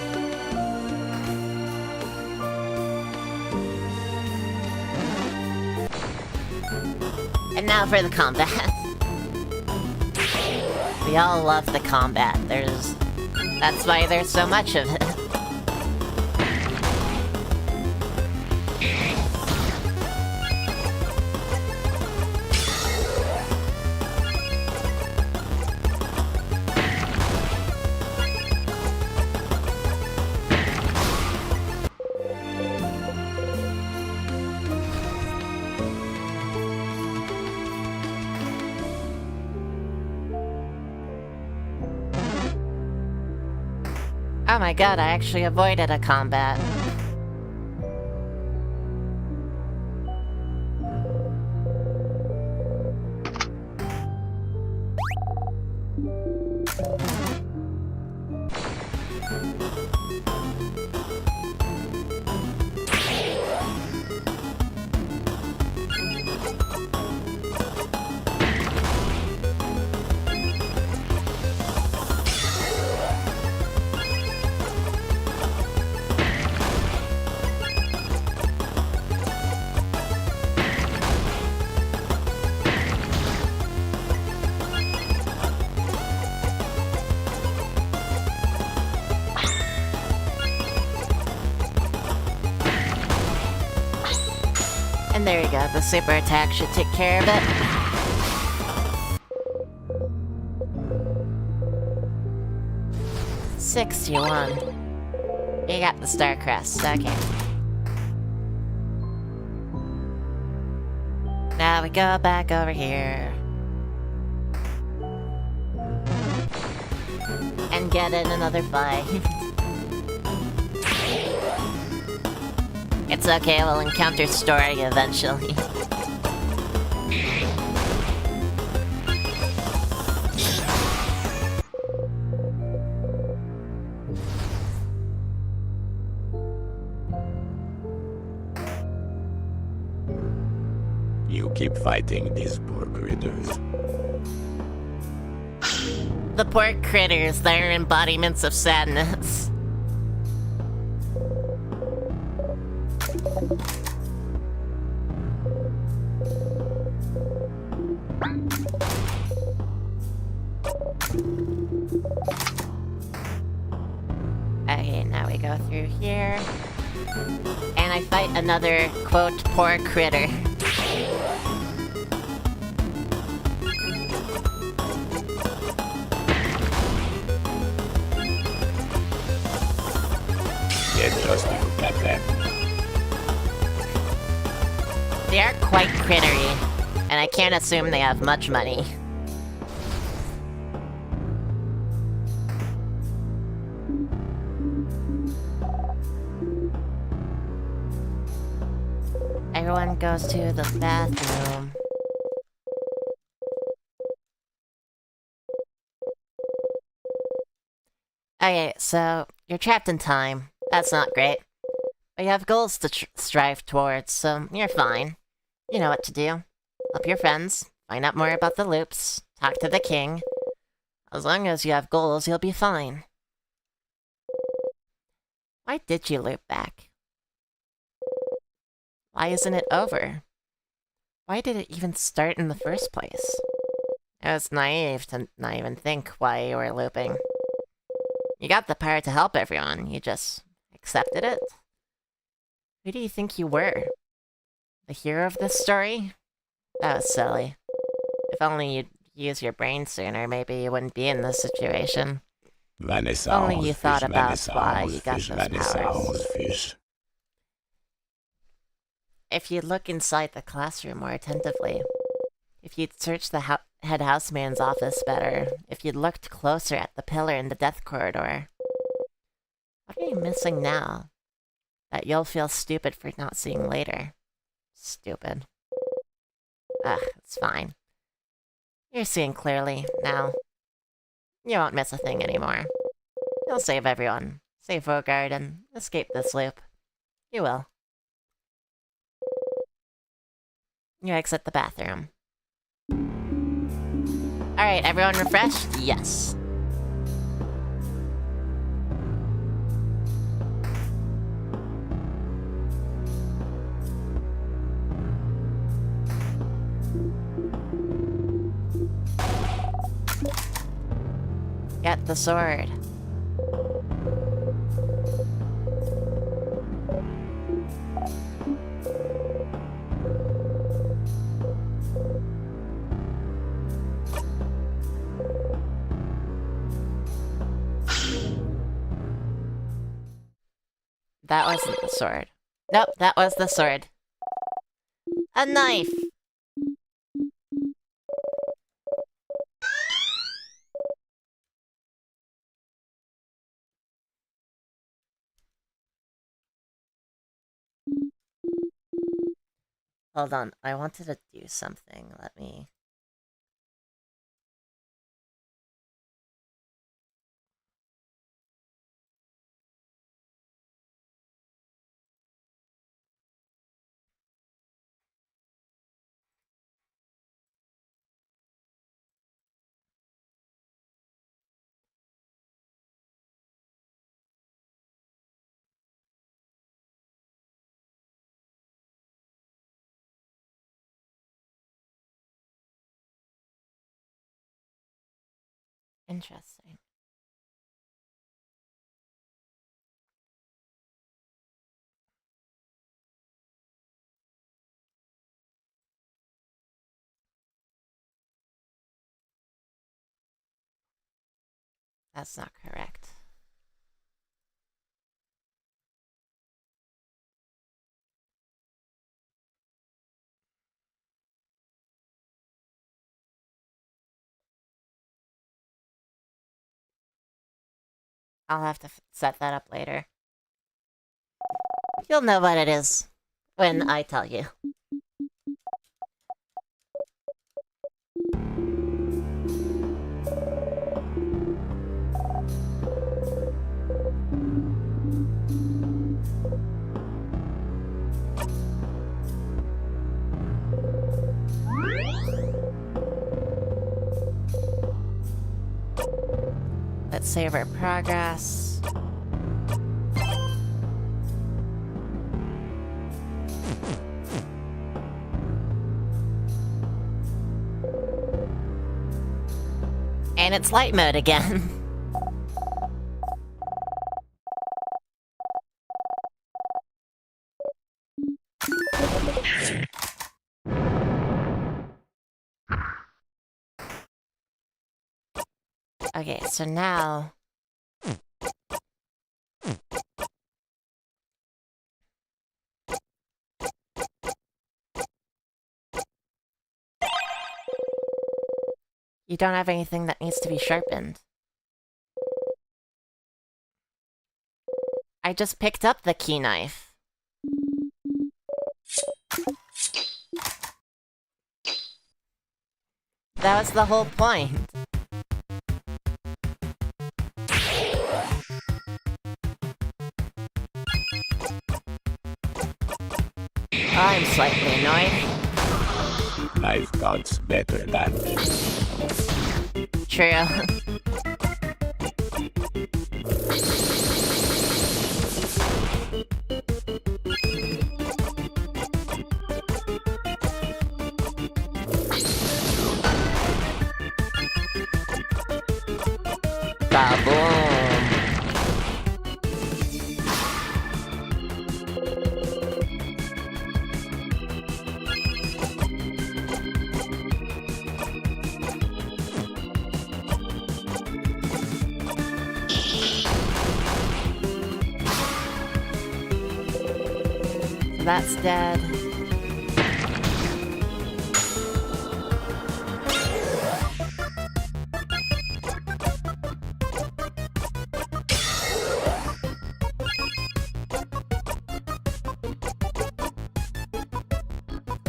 And now for the combat. We all love the combat. That's why there's so much of it. Oh my god, I actually avoided a combat. And there you go, the super attack should take care of it. $61. You got the star crest, okay. Now we go back over here. And get in another fight. It's okay, we'll encounter Story eventually. You keep fighting these poor critters. The poor critters, they're embodiments of sadness. Okay, now we go through here. And I fight another, quote, poor critter. Get just look at them. They are quite crittery, and I can't assume they have much money. Everyone goes to the bathroom. Okay, so you're trapped in time. That's not great. But you have goals to strive towards, so you're fine. You know what to do. Help your friends, find out more about the loops, talk to the king. As long as you have goals, you'll be fine. Why did you loop back? Why isn't it over? Why did it even start in the first place? It was naive to not even think why you were looping. You got the power to help everyone, you just accepted it? Who do you think you were? The hero of this story? That was silly. If only you'd use your brain sooner, maybe you wouldn't be in this situation. Vanessa Only you Wires, thought about Vanessa why Wires, you got fish, those Vanessa powers. Wires, fish. If you'd look inside the classroom more attentively, if you'd search the head houseman's office better, if you'd looked closer at the pillar in the death corridor. What are you missing now that you'll feel stupid for not seeing later? Stupid. Ugh, it's fine. You're seeing clearly now. You won't miss a thing anymore. You'll save everyone. Save Vogard and escape this loop. You will. You exit the bathroom. Alright, everyone refreshed? Yes. Get the sword. That wasn't the sword. Nope, that was the sword. A knife! Hold on, I wanted to do something. Let me... Interesting. That's not correct. I'll have to set that up later. You'll know what it is when I tell you. Let's save our progress. And it's light mode again. Okay, so now... You don't have anything that needs to be sharpened. I just picked up the key knife. That was the whole point. I'm slightly annoyed. Life God's better than me. True. Ba-boom. that's dead.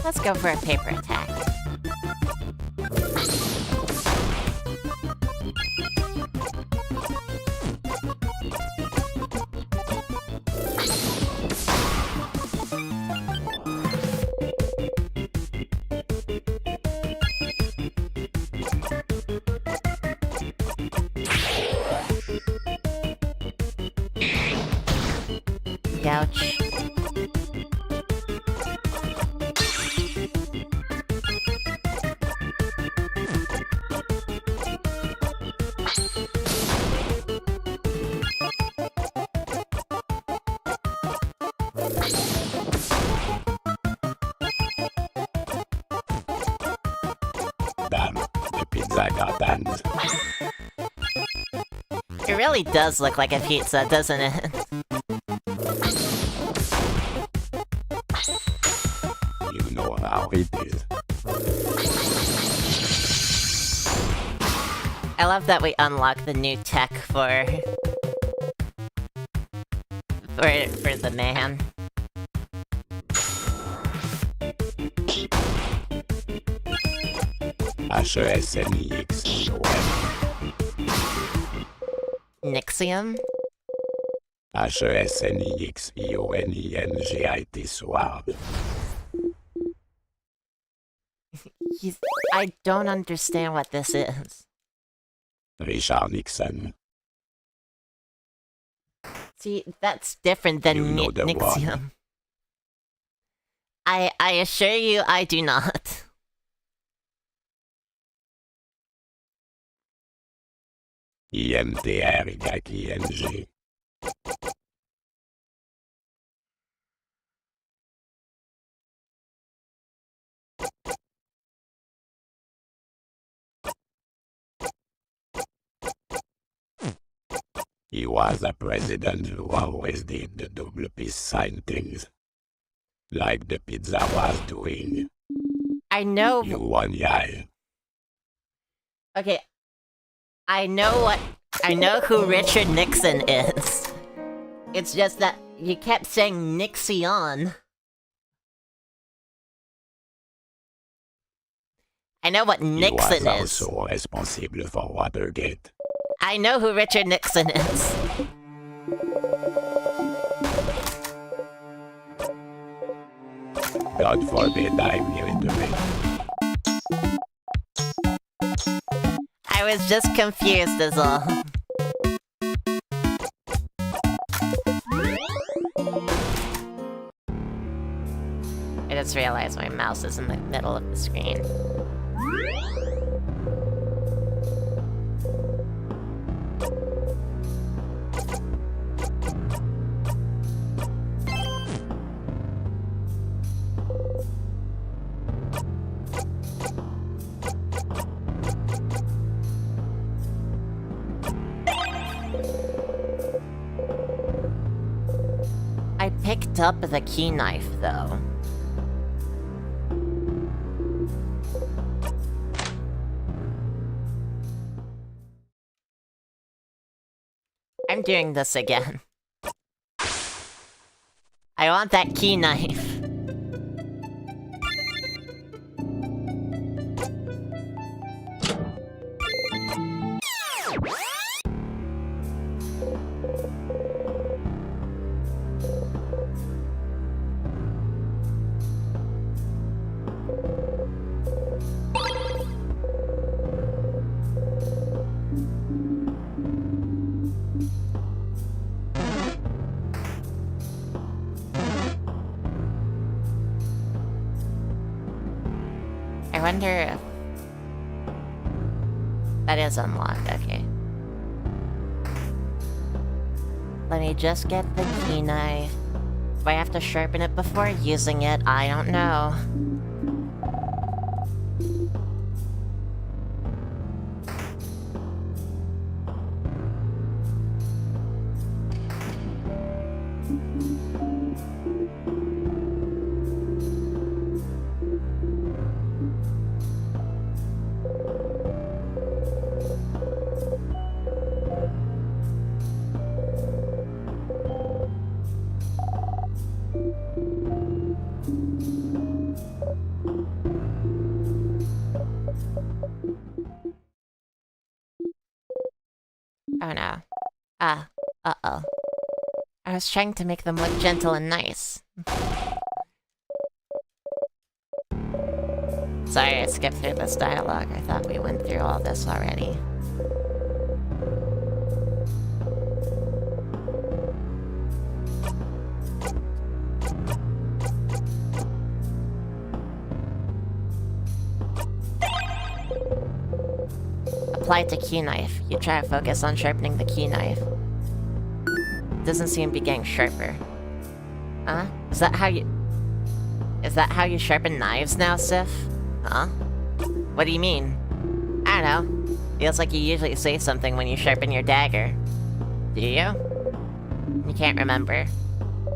Let's go for a paper attack. Ouch. Damn, the pizza got hands. It really does look like a pizza, doesn't it? You know how it is. I love that we unlock the new tech for the man. HESNIXION. Nixium? HESNIXIONENGIT swab. I don't understand what this is. Richard Nixon. See, that's different than You know the Nixium. I assure you I do not. IMTRYNG. He was a president who always did the double peace sign things. Like the pizza was doing. I know. You one guy. Okay. I know who Richard Nixon is. It's just that you kept saying Nixion. I know what Nixon He was is. also responsible for Watergate. I know who Richard Nixon is. God forbid I'm new to it. I was just confused is all. I just realized my mouse is in the middle of the screen. I picked up the key knife, though. I'm doing this again. I want that key knife. I wonder if that is unlocked. Okay. Let me just get the key knife. If I have to sharpen it before using it, I don't know. Oh no. Uh-oh. I was trying to make them look gentle and nice. Sorry, I skipped through this dialogue. I thought we went through all this already. Apply to key knife. You try to focus on sharpening the key knife. Doesn't seem to be getting sharper. Huh? Is that how you sharpen knives now, Sif? Huh? What do you mean? I don't know. Feels like you usually say something when you sharpen your dagger. Do you? You can't remember.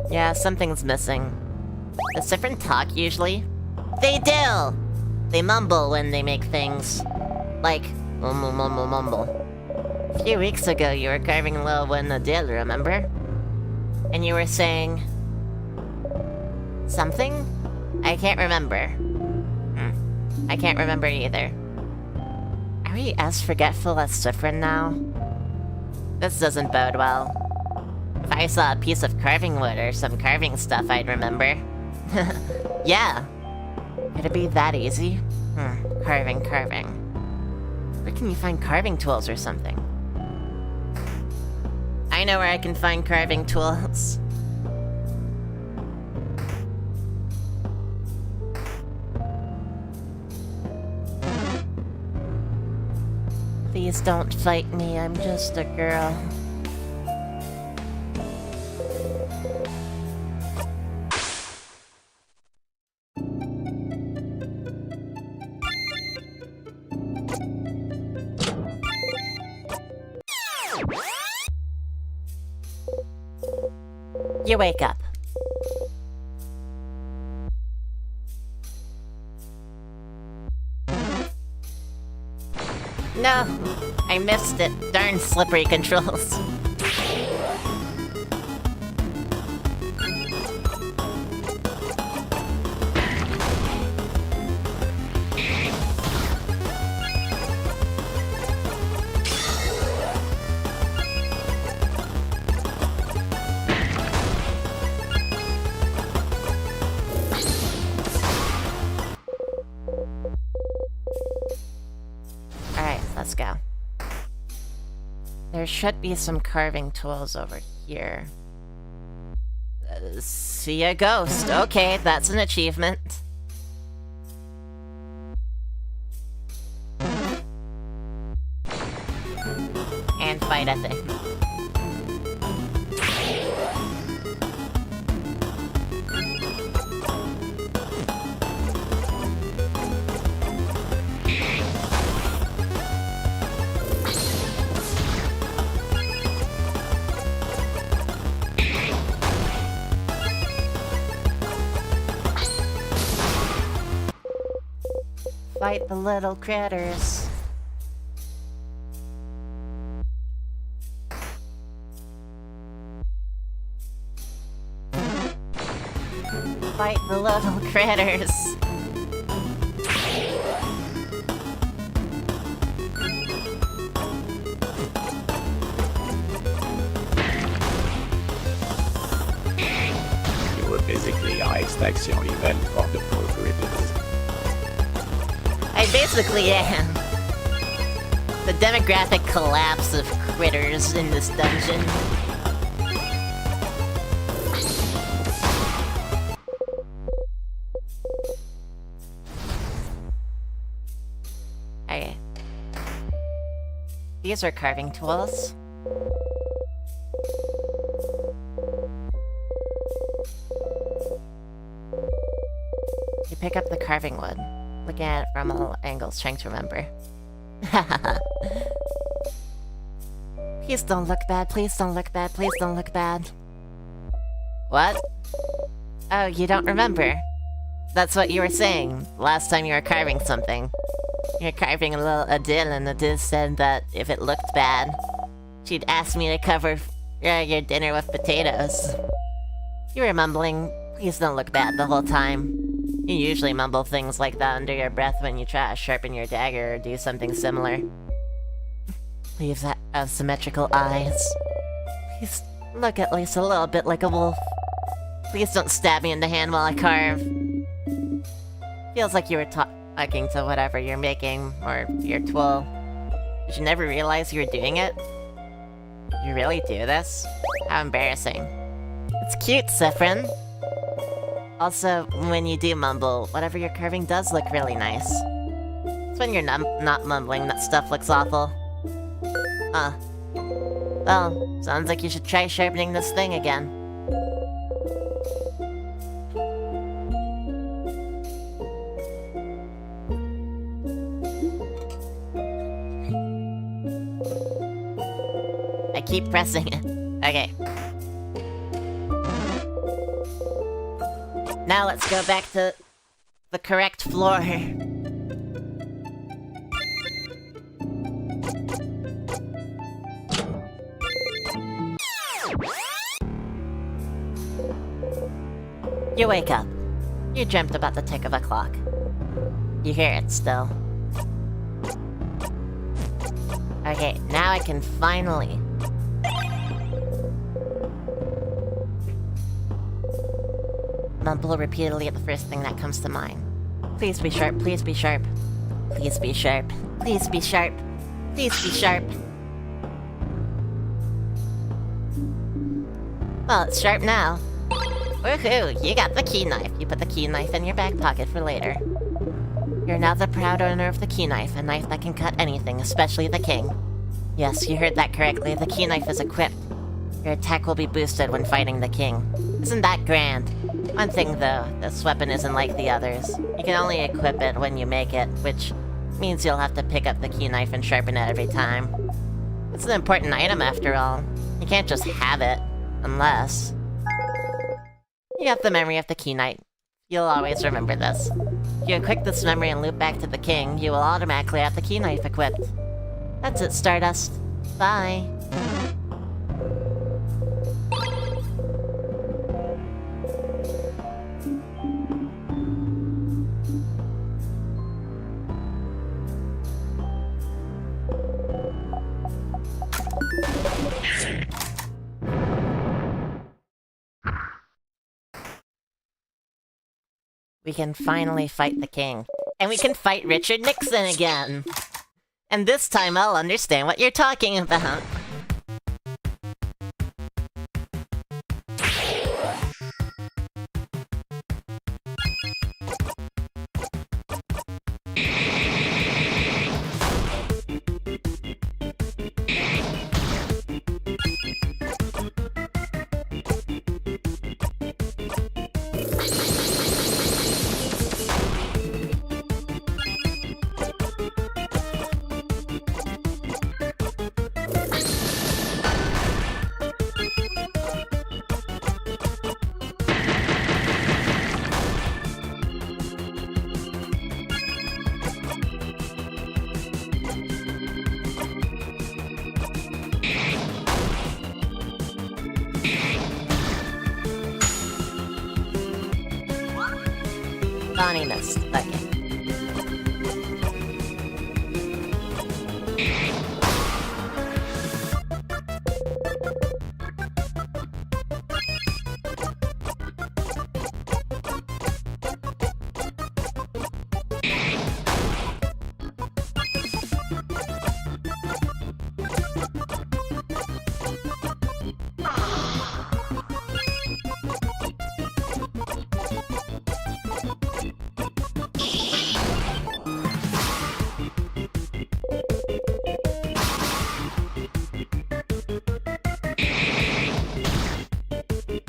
Yeah, something's missing. Does Sifrin talk usually? They do! They mumble when they make things. Like, mumble, mumble, mumble. A few weeks ago, you were carving a little one a deal, remember? And you were saying... something? I can't remember. I can't remember either. Are we as forgetful as Sifrin now? This doesn't bode well. If I saw a piece of carving wood or some carving stuff, I'd remember. Yeah. Could it be that easy? Carving. Where can you find carving tools or something? I know where I can find carving tools. Please don't fight me, I'm just a girl. You wake up. No, I missed it. Darn slippery controls. Let's go. There should be some carving tools over here. See a ghost. Okay, that's an achievement. And fight a thing. Fight the little critters. Fight the little critters. You were basically a extraction event for the poor critters. I basically am. The demographic collapse of critters in this dungeon. Okay. These are carving tools. You pick up the carving wood. Looking at it from all angles, trying to remember. Please don't look bad, please don't look bad, please don't look bad. What? Oh, you don't remember? That's what you were saying last time you were carving something. You were carving a little Adil, and Adil said that if it looked bad, she'd ask me to cover your dinner with potatoes. You were mumbling, please don't look bad the whole time. You usually mumble things like that under your breath when you try to sharpen your dagger or do something similar. Leave that have symmetrical eyes. Please look at least a little bit like a wolf. Please don't stab me in the hand while I carve. Feels like you were talking to whatever you're making, or your tool. Did you never realize you were doing it? You really do this? How embarrassing. It's cute, Zephyrin. Also, when you do mumble, whatever you're carving does look really nice. It's when you're not mumbling that stuff looks awful. Huh. Well, sounds like you should try sharpening this thing again. I keep pressing it. Okay. Now let's go back to the correct floor. You wake up. You dreamt about the tick of a clock. You hear it still. Okay, now I can finally... mumble repeatedly at the first thing that comes to mind. Please be sharp, please be sharp. Please be sharp, please be sharp. Please be sharp. Well, it's sharp now. Woohoo! You got the key knife. You put the key knife in your back pocket for later. You're now the proud owner of the key knife, a knife that can cut anything, especially the king. Yes, you heard that correctly. The key knife is equipped. Your attack will be boosted when fighting the king. Isn't that grand? One thing though, this weapon isn't like the others. You can only equip it when you make it, which means you'll have to pick up the key knife and sharpen it every time. It's an important item after all. You can't just have it, unless... you have the memory of the key knife. You'll always remember this. If you equip this memory and loop back to the king, you will automatically have the key knife equipped. That's it, Stardust. Bye. We can finally fight the king. And we can fight Richard Nixon again! And this time I'll understand what you're talking about. Bonnie missed. Okay.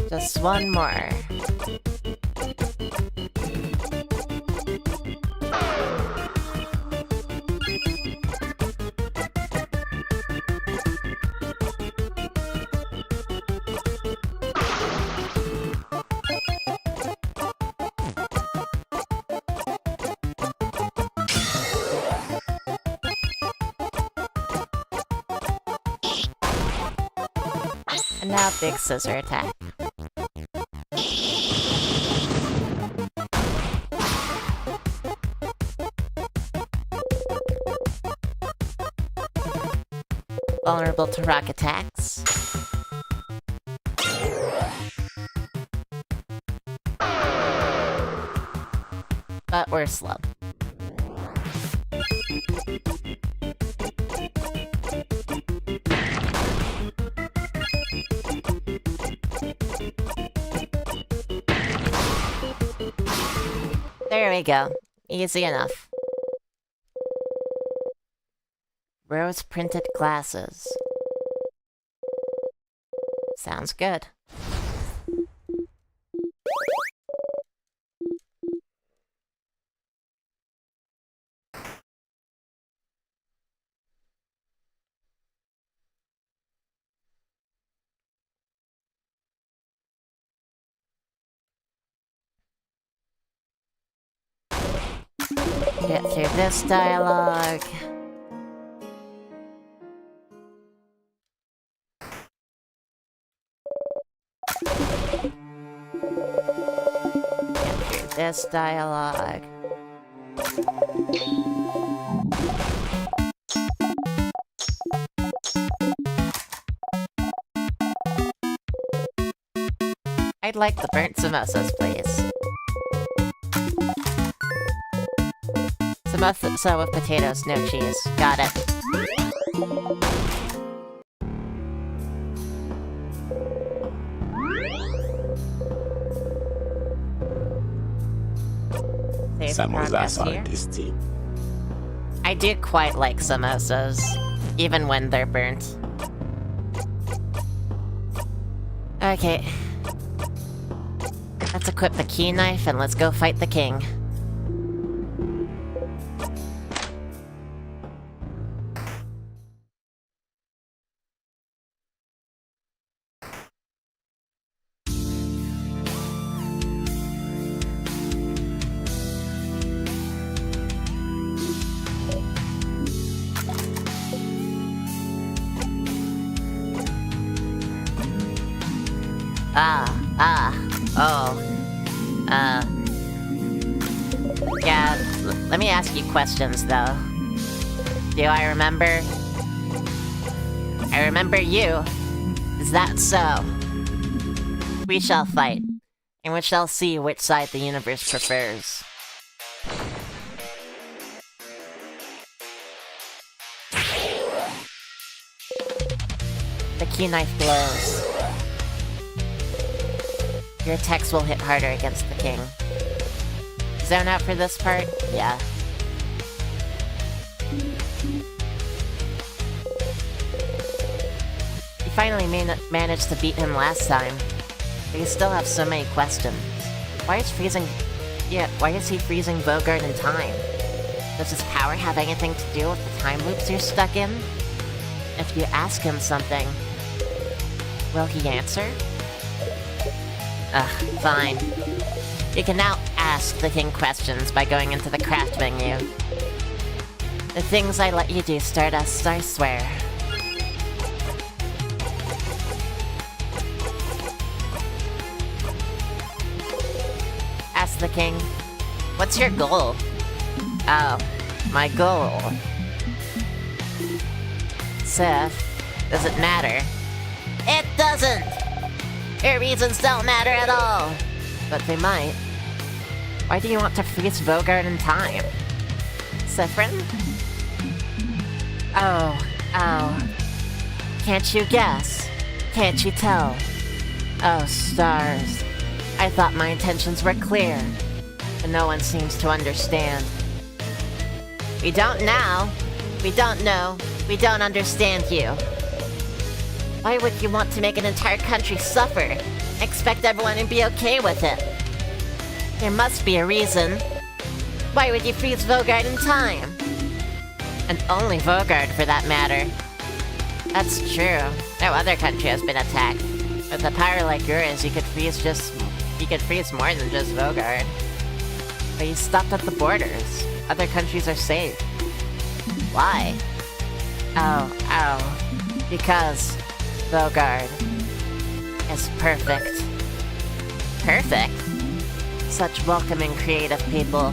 Just one more. And now big scissor attack. Vulnerable to rock attacks. But we're slow. There we go. Easy enough. Rose-printed glasses. Sounds good. Get through this dialogue. Get through this dialogue. I'd like the burnt samosas, please. Samosa with potatoes, no cheese. Got it. Save progress Samosas are here. tasty. I do quite like samosas, even when they're burnt. Okay. Let's equip the key knife and let's go fight the king. Yeah, let me ask you questions, though. Do I remember? I remember you. Is that so? We shall fight, and we shall see which side the universe prefers. The key knife blows. Your attacks will hit harder against the king. Zone out for this part? Yeah. You finally managed to beat him last time, but you still have so many questions. Why is he freezing Bogart in time? Does his power have anything to do with the time loops you're stuck in? If you ask him something, will he answer? Ugh, fine. You can now ask the king questions by going into the craft menu. The things I let you do, Stardust, I swear. Ask the king, what's your goal? Oh, my goal. Seth, does it matter? It doesn't! Your reasons don't matter at all! But they might. Why do you want to freeze Bogart in time? Sifrin? Oh. Can't you guess? Can't you tell? Oh, stars. I thought my intentions were clear, but no one seems to understand. We don't now. We don't know. We don't understand you. Why would you want to make an entire country suffer? Expect everyone to be okay with it. There must be a reason. Why would you freeze Bogart in time? And only Bogart, for that matter. That's true. No other country has been attacked. With a power like yours, you could freeze more than just Bogart. But you stopped at the borders. Other countries are safe. Why? Oh. Because Bogart is perfect. Perfect? Such welcoming, creative people.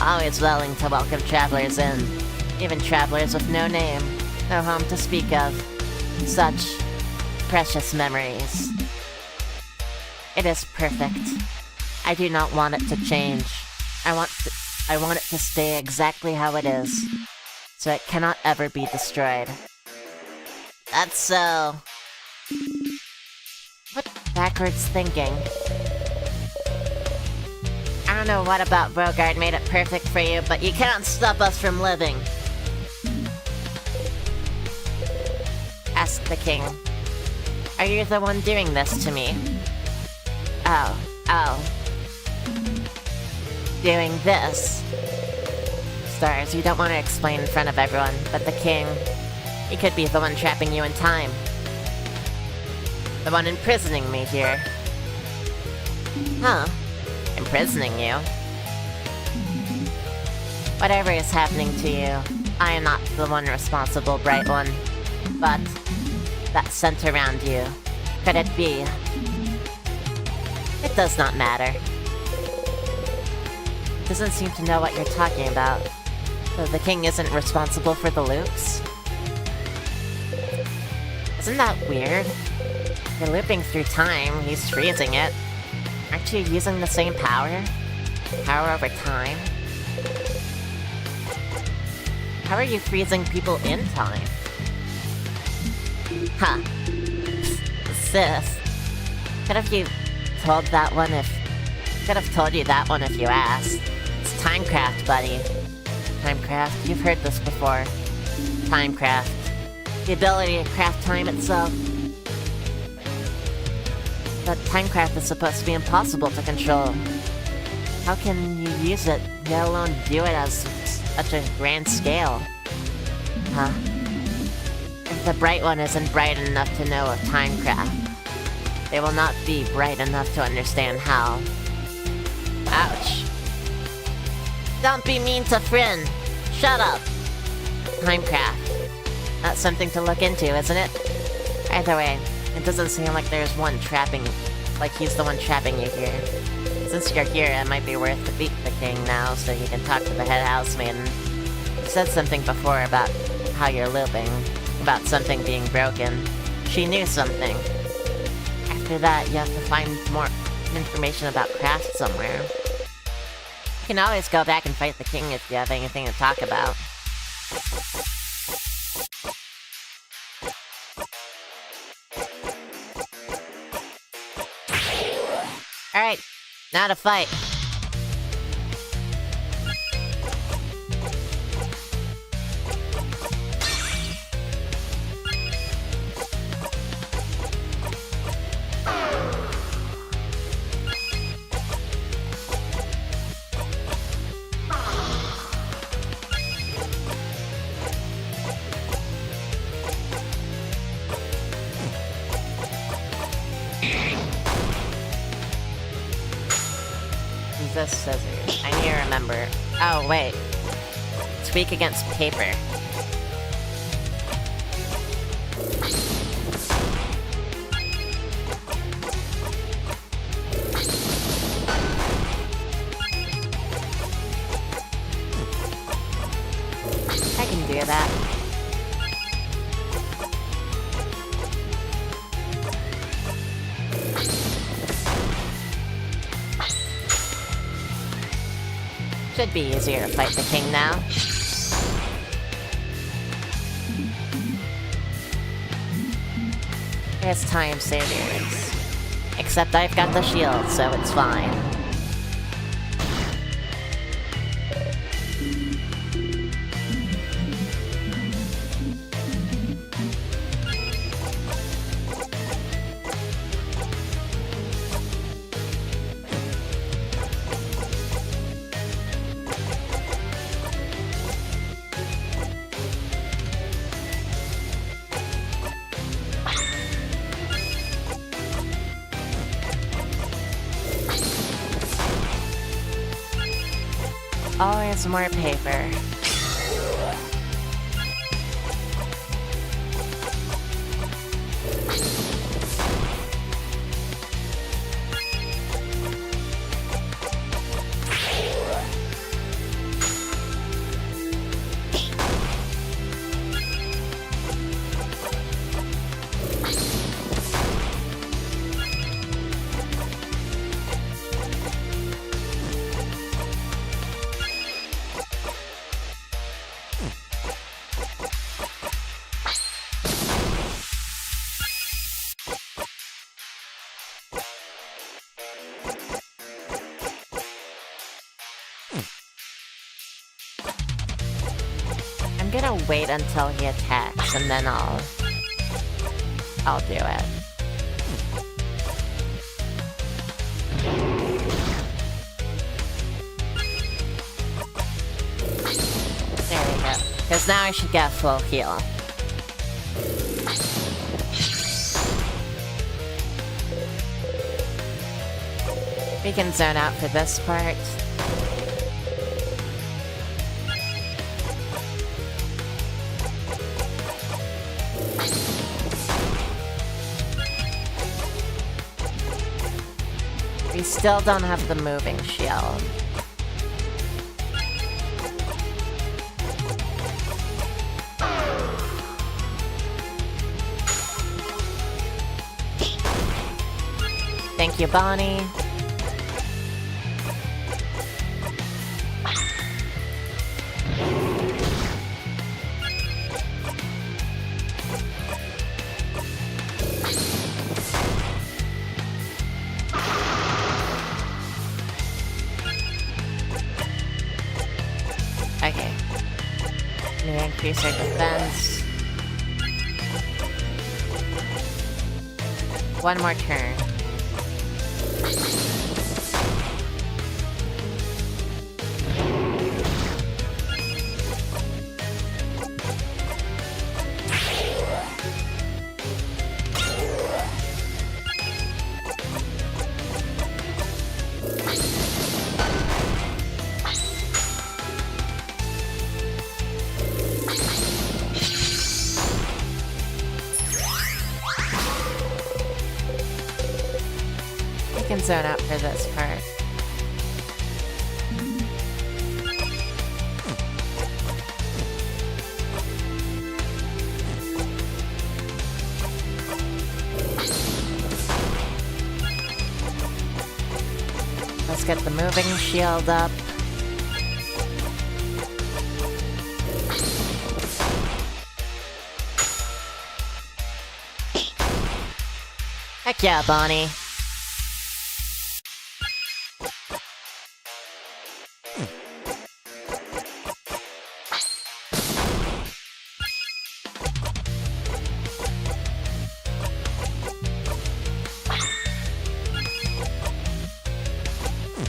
Always willing to welcome travelers in. Even travelers with no name, no home to speak of. Such precious memories. It is perfect. I do not want it to change. I want it to stay exactly how it is, so it cannot ever be destroyed. That's so... What backwards thinking? I don't know what about Rogard made it perfect for you, but you cannot stop us from living. Asked the king. Are you the one doing this to me? Oh. Doing this. Stars, you don't want to explain in front of everyone, but the king... He could be the one trapping you in time. The one imprisoning me here. Huh. Imprisoning you? Whatever is happening to you, I am not the one responsible, Bright One. But... that scent around you. Could it be? It does not matter. Doesn't seem to know what you're talking about. So the king isn't responsible for the loops? Isn't that weird? You're looping through time, he's freezing it. Aren't you using the same power? Power over time? How are you freezing people in time? Huh. Sis. Could have told you that one if you asked. It's Timecraft, buddy. Timecraft, you've heard this before. Timecraft. The ability to craft time itself. But Timecraft is supposed to be impossible to control. How can you use it, let alone view it as such a grand scale? Huh? If the Bright One isn't bright enough to know of Timecraft, they will not be bright enough to understand how. Ouch. Don't be mean to Fryn! Shut up! Timecraft. That's something to look into, isn't it? Either way, it doesn't seem like there's one trapping... like he's the one trapping you here. Since you're here, it might be worth to beat the king now, so you can talk to the head housemaiden. You said something before about how you're looping, about something being broken. She knew something. After that, you have to find more information about craft somewhere. You can always go back and fight the king if you have anything to talk about. Alright, now to fight. This scissors. I need to remember. Oh, wait. It's weak against paper. I can do that. Should be easier to fight the king now. It's time saviors. Except I've got the shield, so it's fine. Always more paper. gonna wait until he attacks and then I'll do it. There we go. Because now I should get full heal. We can zone out for this part. We still don't have the moving shield. Thank you, Bonnie. Okay. Let me increase our defense. One more turn. Zone out for this part. Let's get the moving shield up. Heck yeah, Bonnie.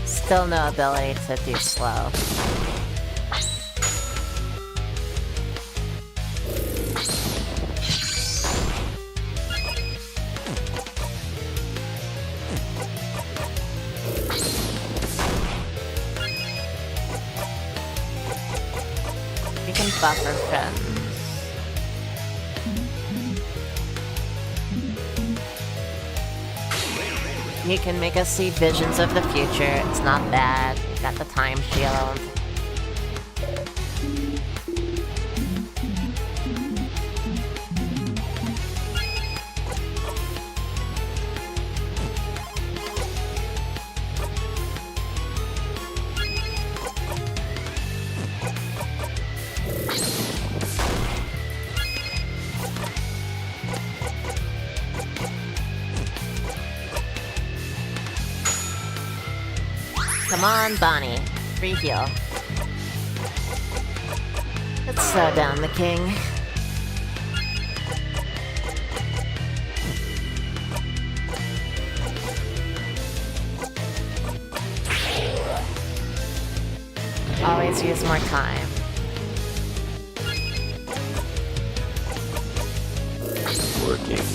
Still no ability to do slow. We can buffer friends. You can make us see visions of the future. It's not bad. Got the time shield. Come on, Bonnie. Free heal. Let's slow down the king. Always use more time. Working.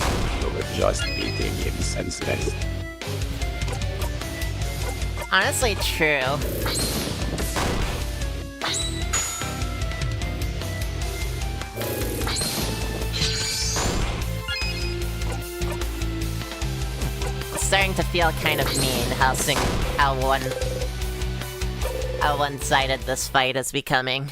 You're just beating him senseless. Honestly, true. It's starting to feel kind of mean how one-sided this fight is becoming.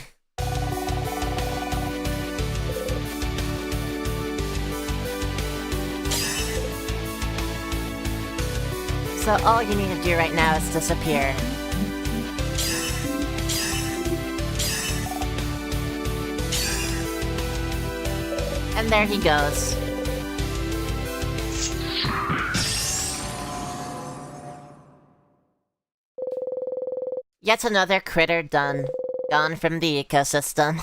So all you need to do right now is disappear. And there he goes. Yet another critter done. Gone from the ecosystem.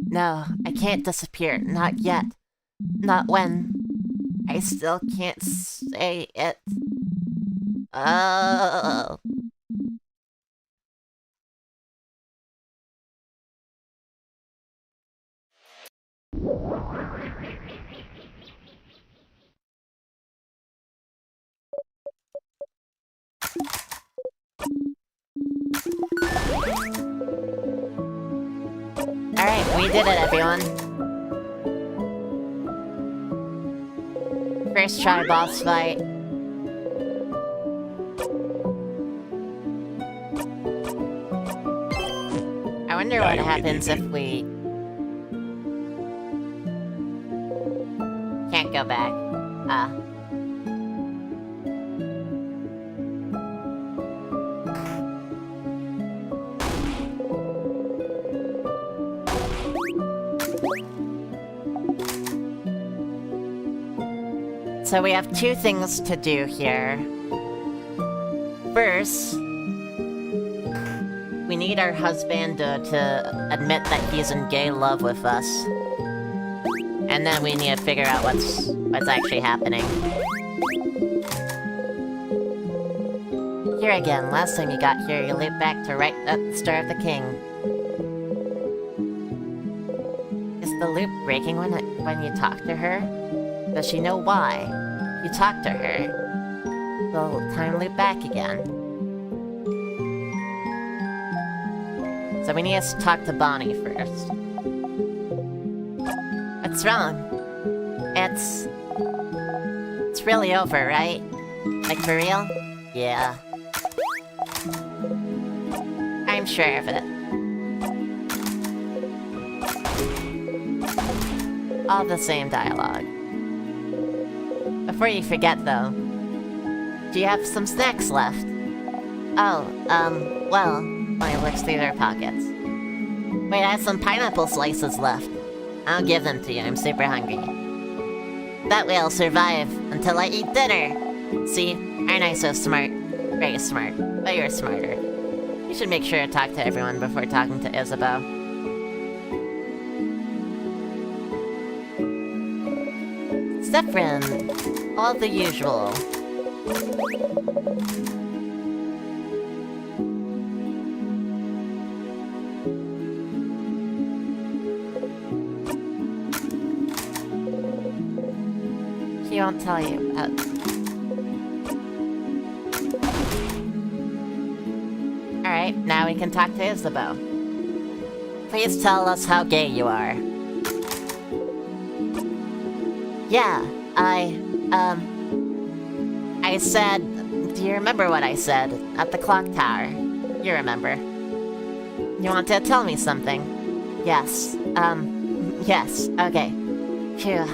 No, I can't disappear. Not yet. Not when. I still can't say it. Oh. Alright, we did it, everyone. First try boss fight. I wonder what happens if we... Can't go back. So we have two things to do here. First, we need our husband to admit that he's in gay love with us. And then we need to figure out what's actually happening. Here again, last time you got here, you loop back to right at the Star of the King. Is the loop breaking when you talk to her? Does she know why you talk to her? Will time loop back again? So we need to talk to Bonnie first. What's wrong? It's really over, right? Like for real? Yeah. I'm sure of it. All the same dialogue. Before you forget, though, do you have some snacks left? Oh, well, Bonnie looks through their pockets. Wait, I have some pineapple slices left. I'll give them to you, I'm super hungry. That way I'll survive until I eat dinner! See, aren't I so smart? Very smart, but you're smarter. You should make sure to talk to everyone before talking to Isabeau. Zephyrin, all the usual. She won't tell you. Alright, now we can talk to Isabeau. Please tell us how gay you are. Yeah, I said... Do you remember what I said? At the clock tower. You remember. You want to tell me something? Yes, yes, okay. Phew.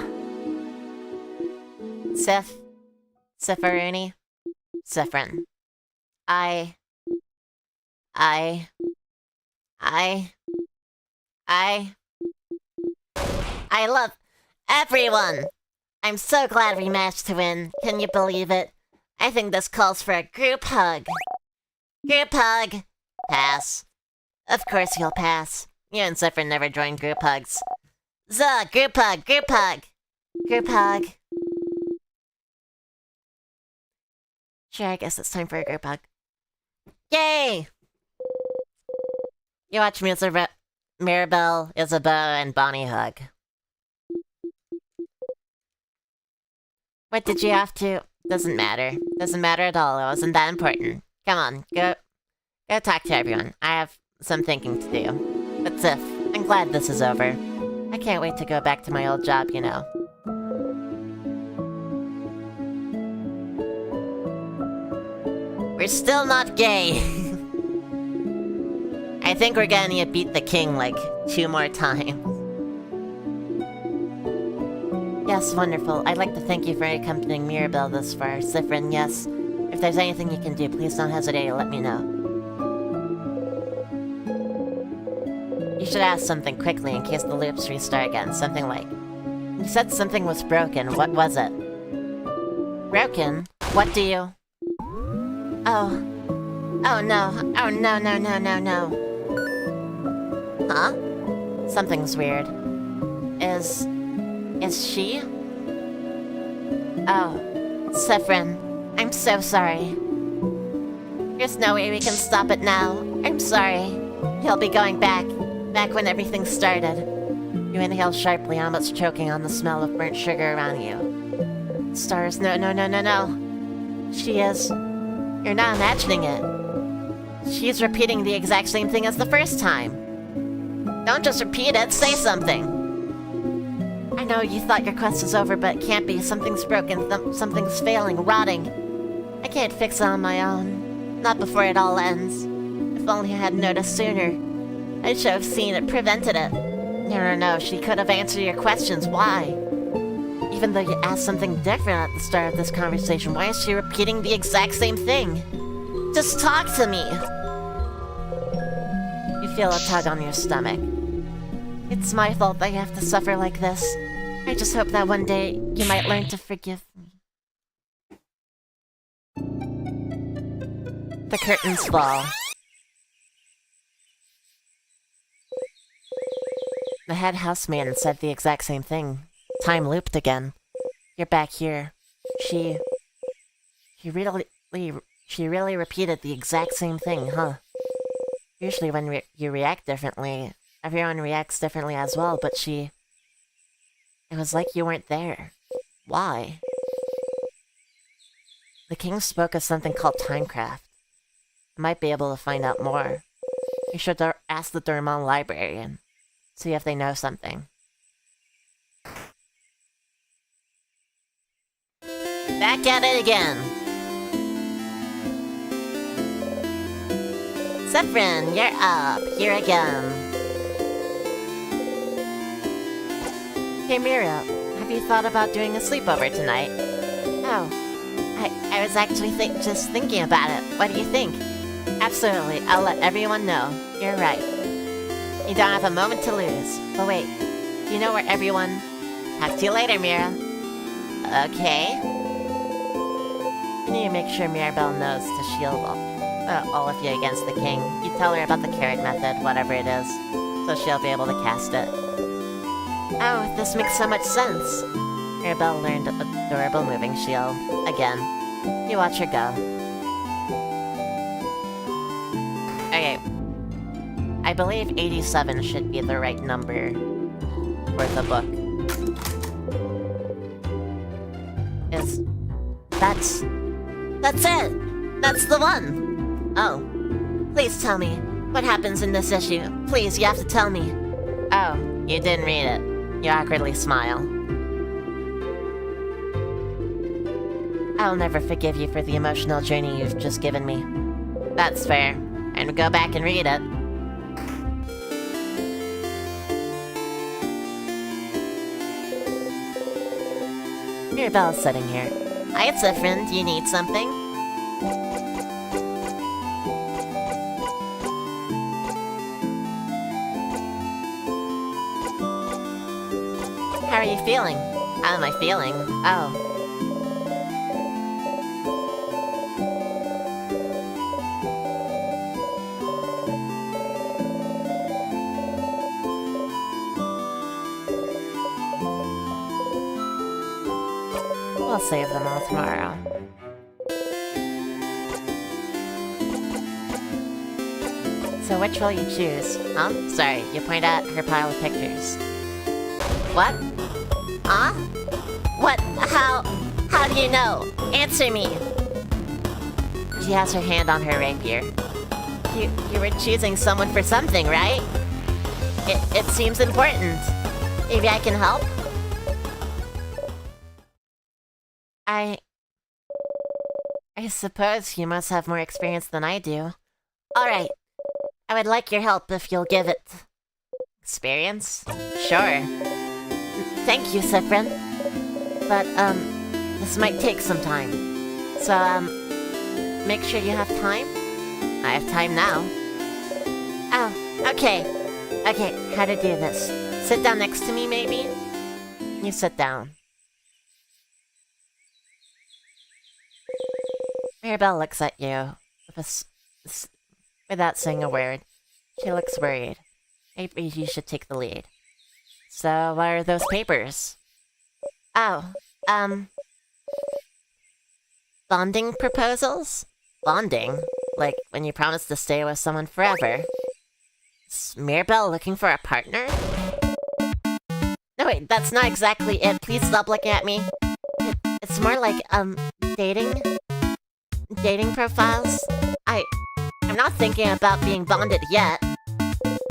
Sifferini? Siffrin. I love everyone! I'm so glad we managed to win. Can you believe it? I think this calls for a group hug. Group hug! Pass. Of course you'll pass. You and Zephyr never joined group hugs. Zuh! Group hug! Group hug! Group hug. Sure, I guess it's time for a group hug. Yay! You watch Mirabelle, Isabeau, and Bonnie hug. What did you have to... Doesn't matter. Doesn't matter at all. It wasn't that important. Come on, go talk to everyone. I have some thinking to do. But Sif, I'm glad this is over. I can't wait to go back to my old job, you know. We're still not gay. I think we're gonna beat the king like 2 more times. Yes, wonderful. I'd like to thank you for accompanying Mirabelle this far. Siffrin, yes. If there's anything you can do, please don't hesitate to let me know. You should ask something quickly in case the loops restart again. Something like... You said something was broken. What was it? Broken? What do you... Oh. Oh no. Oh no, no, no, no, no. Huh? Something's weird. Is she? Oh, Sephrin, I'm so sorry. There's no way we can stop it now. I'm sorry. He'll be going back when everything started. You inhale sharply, almost choking on the smell of burnt sugar around you. Stars, no. She is... You're not imagining it. She's repeating the exact same thing as the first time. Don't just repeat it, say something. I know you thought your quest is over, but it can't be. Something's broken, something's failing, rotting. I can't fix it on my own. Not before it all ends. If only I had noticed sooner. I should have seen it, prevented it. No, she could have answered your questions. Why? Even though you asked something different at the start of this conversation, why is she repeating the exact same thing? Just talk to me! You feel a tug on your stomach. It's my fault that you have to suffer like this. I just hope that one day you might learn to forgive me. The curtains fall. The head housemaid said the exact same thing. Time looped again. You're back here. She really repeated the exact same thing, huh? Usually when you react differently, everyone reacts differently as well, but it was like you weren't there. Why? The king spoke of something called timecraft. I might be able to find out more. You should ask the Dormont librarian. See if they know something. Back at it again! Sephrin, you're up. Here again. Hey Mira, have you thought about doing a sleepover tonight? Oh, I was actually just thinking about it. What do you think? Absolutely, I'll let everyone know. You're right. You don't have a moment to lose. But wait, you know where everyone... Talk to you later, Mira. Okay. You need to make sure Mirabelle knows to shield all of you against the king. You tell her about the carrot method, whatever it is, so she'll be able to cast it. Oh, this makes so much sense. Mirabelle learned adorable moving shield. Again. You watch her go. Okay. I believe 87 should be the right number for the book. That's it! That's the one! Oh. Please tell me. What happens in this issue? Please, you have to tell me. Oh, you didn't read it. You awkwardly smile. I'll never forgive you for the emotional journey you've just given me. That's fair. And go back and read it. Mirabelle's sitting here. Hi, it's Sephrin. Do you need something? How are you feeling? How am I feeling? Oh. We'll save them all tomorrow. So which will you choose? Huh? Sorry, you point at her pile of pictures. What? Huh? What? How do you know? Answer me! She has her hand on her rapier. You were choosing someone for something, right? It seems important. Maybe I can help? I suppose you must have more experience than I do. Alright. I would like your help if you'll give it. Experience? Sure. Thank you, Sephrin. But, this might take some time. So, make sure you have time? I have time now. Oh, okay. Okay, how to do this. Sit down next to me, maybe? You sit down. Mirabelle looks at you without saying a word. She looks worried. Maybe you should take the lead. So, what are those papers? Oh, bonding proposals? Bonding? Like when you promise to stay with someone forever. Is Mirabelle looking for a partner? No wait, that's not exactly it. Please stop looking at me. It's more like, dating? Dating profiles? I'm not thinking about being bonded yet.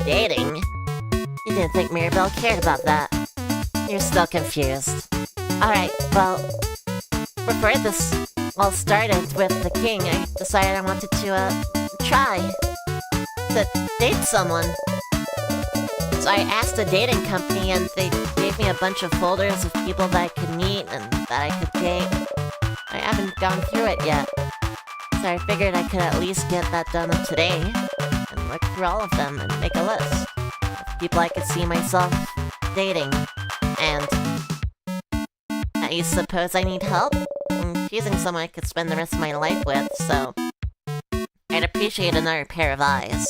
Dating? You didn't think Mirabelle cared about that. You're still confused. Alright, well, before this all started with the king, I decided I wanted to, try to date someone. So I asked a dating company and they gave me a bunch of folders of people that I could meet and that I could date. I haven't gone through it yet. So I figured I could at least get that done today and look through all of them and make a list of people I could see myself dating. And I suppose I need help in choosing someone I could spend the rest of my life with, so I'd appreciate another pair of eyes.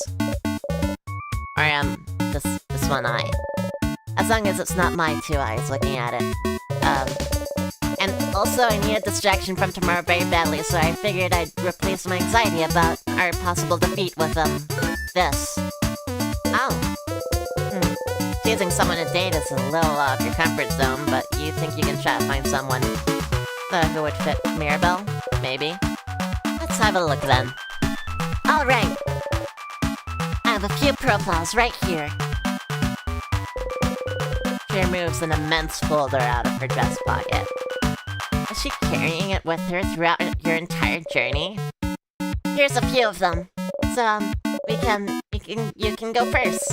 Or, this one eye. As long as it's not my two eyes looking at it. And also I need a distraction from tomorrow very badly, so I figured I'd replace my anxiety about our possible defeat with, this. Oh. Choosing someone to date is a little off your comfort zone, but you think you can try to find someone who would fit Mirabelle? Maybe? Let's have a look then. Alright! I have a few profiles right here. She removes an immense folder out of her dress pocket. Is she carrying it with her throughout your entire journey? Here's a few of them. So, you can go first.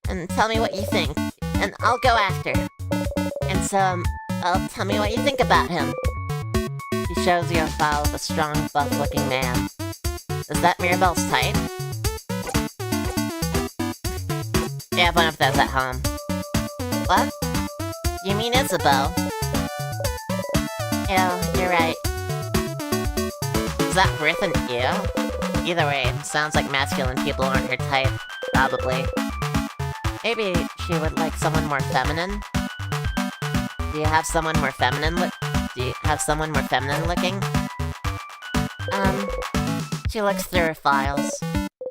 And tell me what you think. And I'll go after. And so, tell me what you think about him. She shows you a file of a strong, buff-looking man. Is that Mirabelle's type? You have one of those at home. What? You mean Isabel? Yeah, you're right. Is that worth an ew? Either way, sounds like masculine people aren't her type. Probably. Maybe she would like someone more feminine? Do you have someone more feminine looking? She looks through her files.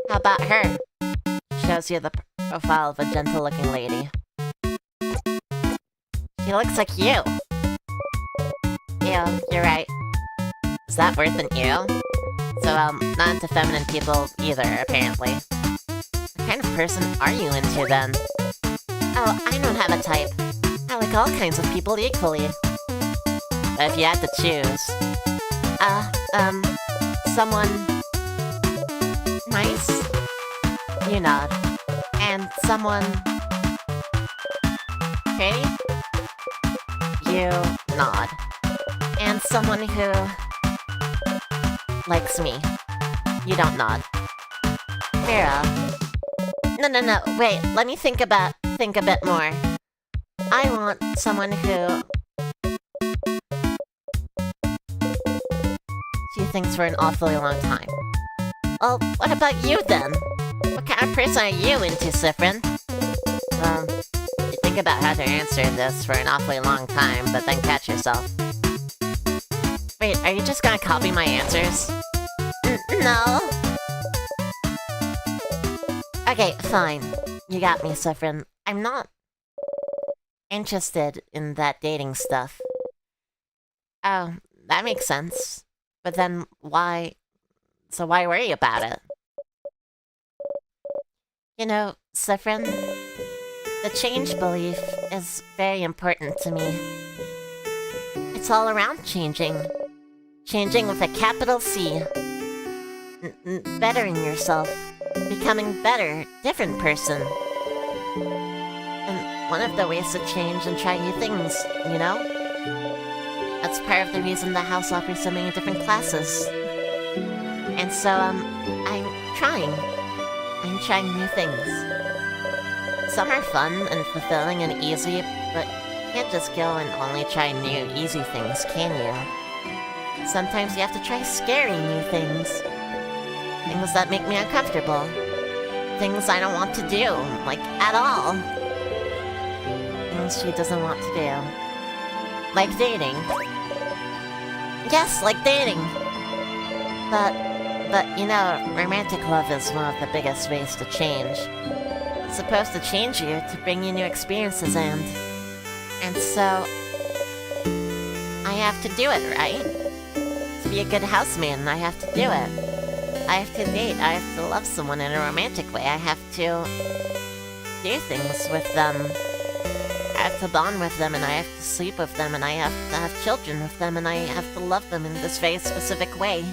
How about her? Shows you the profile of a gentle-looking lady. She looks like you. Ew, you're right. Is that worth an ew? So, not into feminine people either, apparently. What kind of person are you into, then? Oh, I don't have a type. I like all kinds of people equally. But if you had to choose... someone... nice? You nod. And someone... pretty? You nod. And someone who... likes me. You don't nod. Mira. No, wait, let me think a bit more. I want someone who... she thinks for an awfully long time. Well, what about you then? What kind of person are you into, Sifrin? You think about how to answer this for an awfully long time, but then catch yourself. Wait, are you just gonna copy my answers? No. Okay, fine. You got me, Sifrin. I'm not interested in that dating stuff. Oh, that makes sense. But then why... so why worry about it? You know, Sifrin, the change belief is very important to me. It's all around changing. Changing with a capital C. Bettering yourself. Becoming better, different person. And one of the ways to change and try new things, you know? That's part of the reason the house offers so many different classes. And so, I'm trying new things. Some are fun and fulfilling and easy, but you can't just go and only try new, easy things, can you? Sometimes you have to try scary new things. Things that make me uncomfortable. things I don't want to do, like, at all. Things she doesn't want to do. Like dating. Yes, like dating. But, you know, romantic love is one of the biggest ways to change. It's supposed to change you to bring you new experiences and so I have to do it, right? To be a good houseman, I have to do it. I have to date, I have to love someone in a romantic way, I have to do things with them. I have to bond with them, and I have to sleep with them, and I have to have children with them, and I have to love them in this very specific way.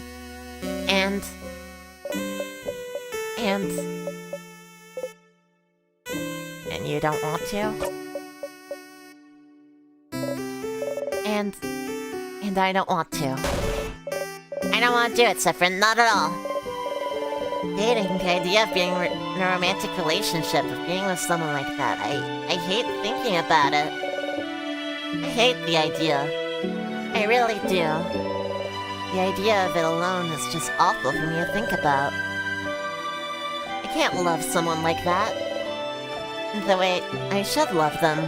And you don't want to? And I don't want to. I don't want to do it, Sephrin, not at all. Dating, the idea of being in a romantic relationship, of being with someone like that, I hate thinking about it. I hate the idea. I really do. The idea of it alone is just awful for me to think about. I can't love someone like that. The way I should love them.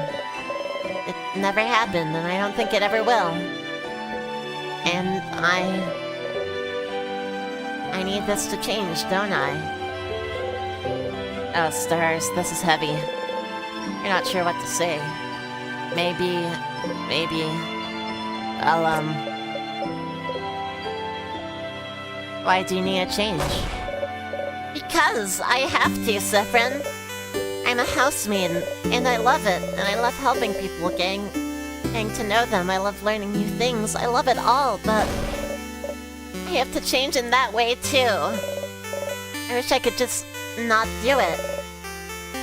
It never happened, and I don't think it ever will. And I need this to change, don't I? Oh, stars, this is heavy. You're not sure what to say. Maybe... Why do you need a change? Because I have to, Sephrin. I'm a housemaid, and I love it, and I love helping people, getting to know them. I love learning new things. I love it all, but I have to change in that way, too. I wish I could just not do it.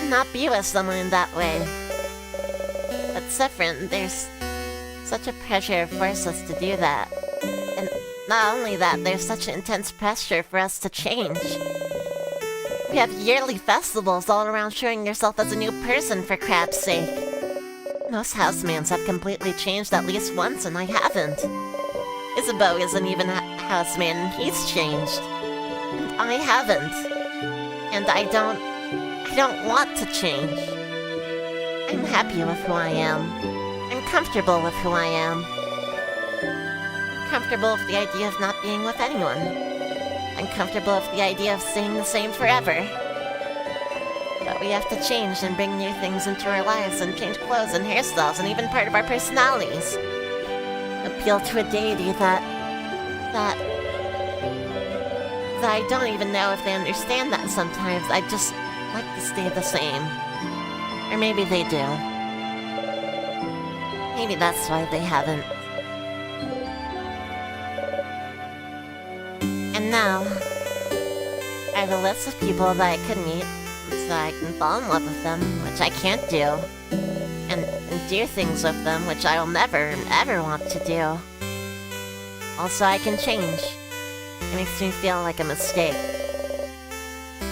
Not be with someone in that way. But Sephrin, there's such a pressure to force us to do that. And not only that, there's such intense pressure for us to change. We have yearly festivals all around showing yourself as a new person, for crap's sake. Most housemans have completely changed at least once, and I haven't. Isabeau isn't even a houseman, and he's changed. And I haven't. And I don't want to change. I'm happy with who I am. I'm comfortable with who I am. I'm comfortable with the idea of not being with anyone. I'm comfortable with the idea of staying the same forever. But we have to change and bring new things into our lives and change clothes and hairstyles and even part of our personalities. Appeal to a deity that I don't even know if they understand that sometimes. I just like to stay the same. Or maybe they do. Maybe that's why they haven't. And now, I have a list of people that I could meet so I can fall in love with them, which I can't do. And do things with them, which I will never, ever want to do. Also, I can change. It makes me feel like a mistake.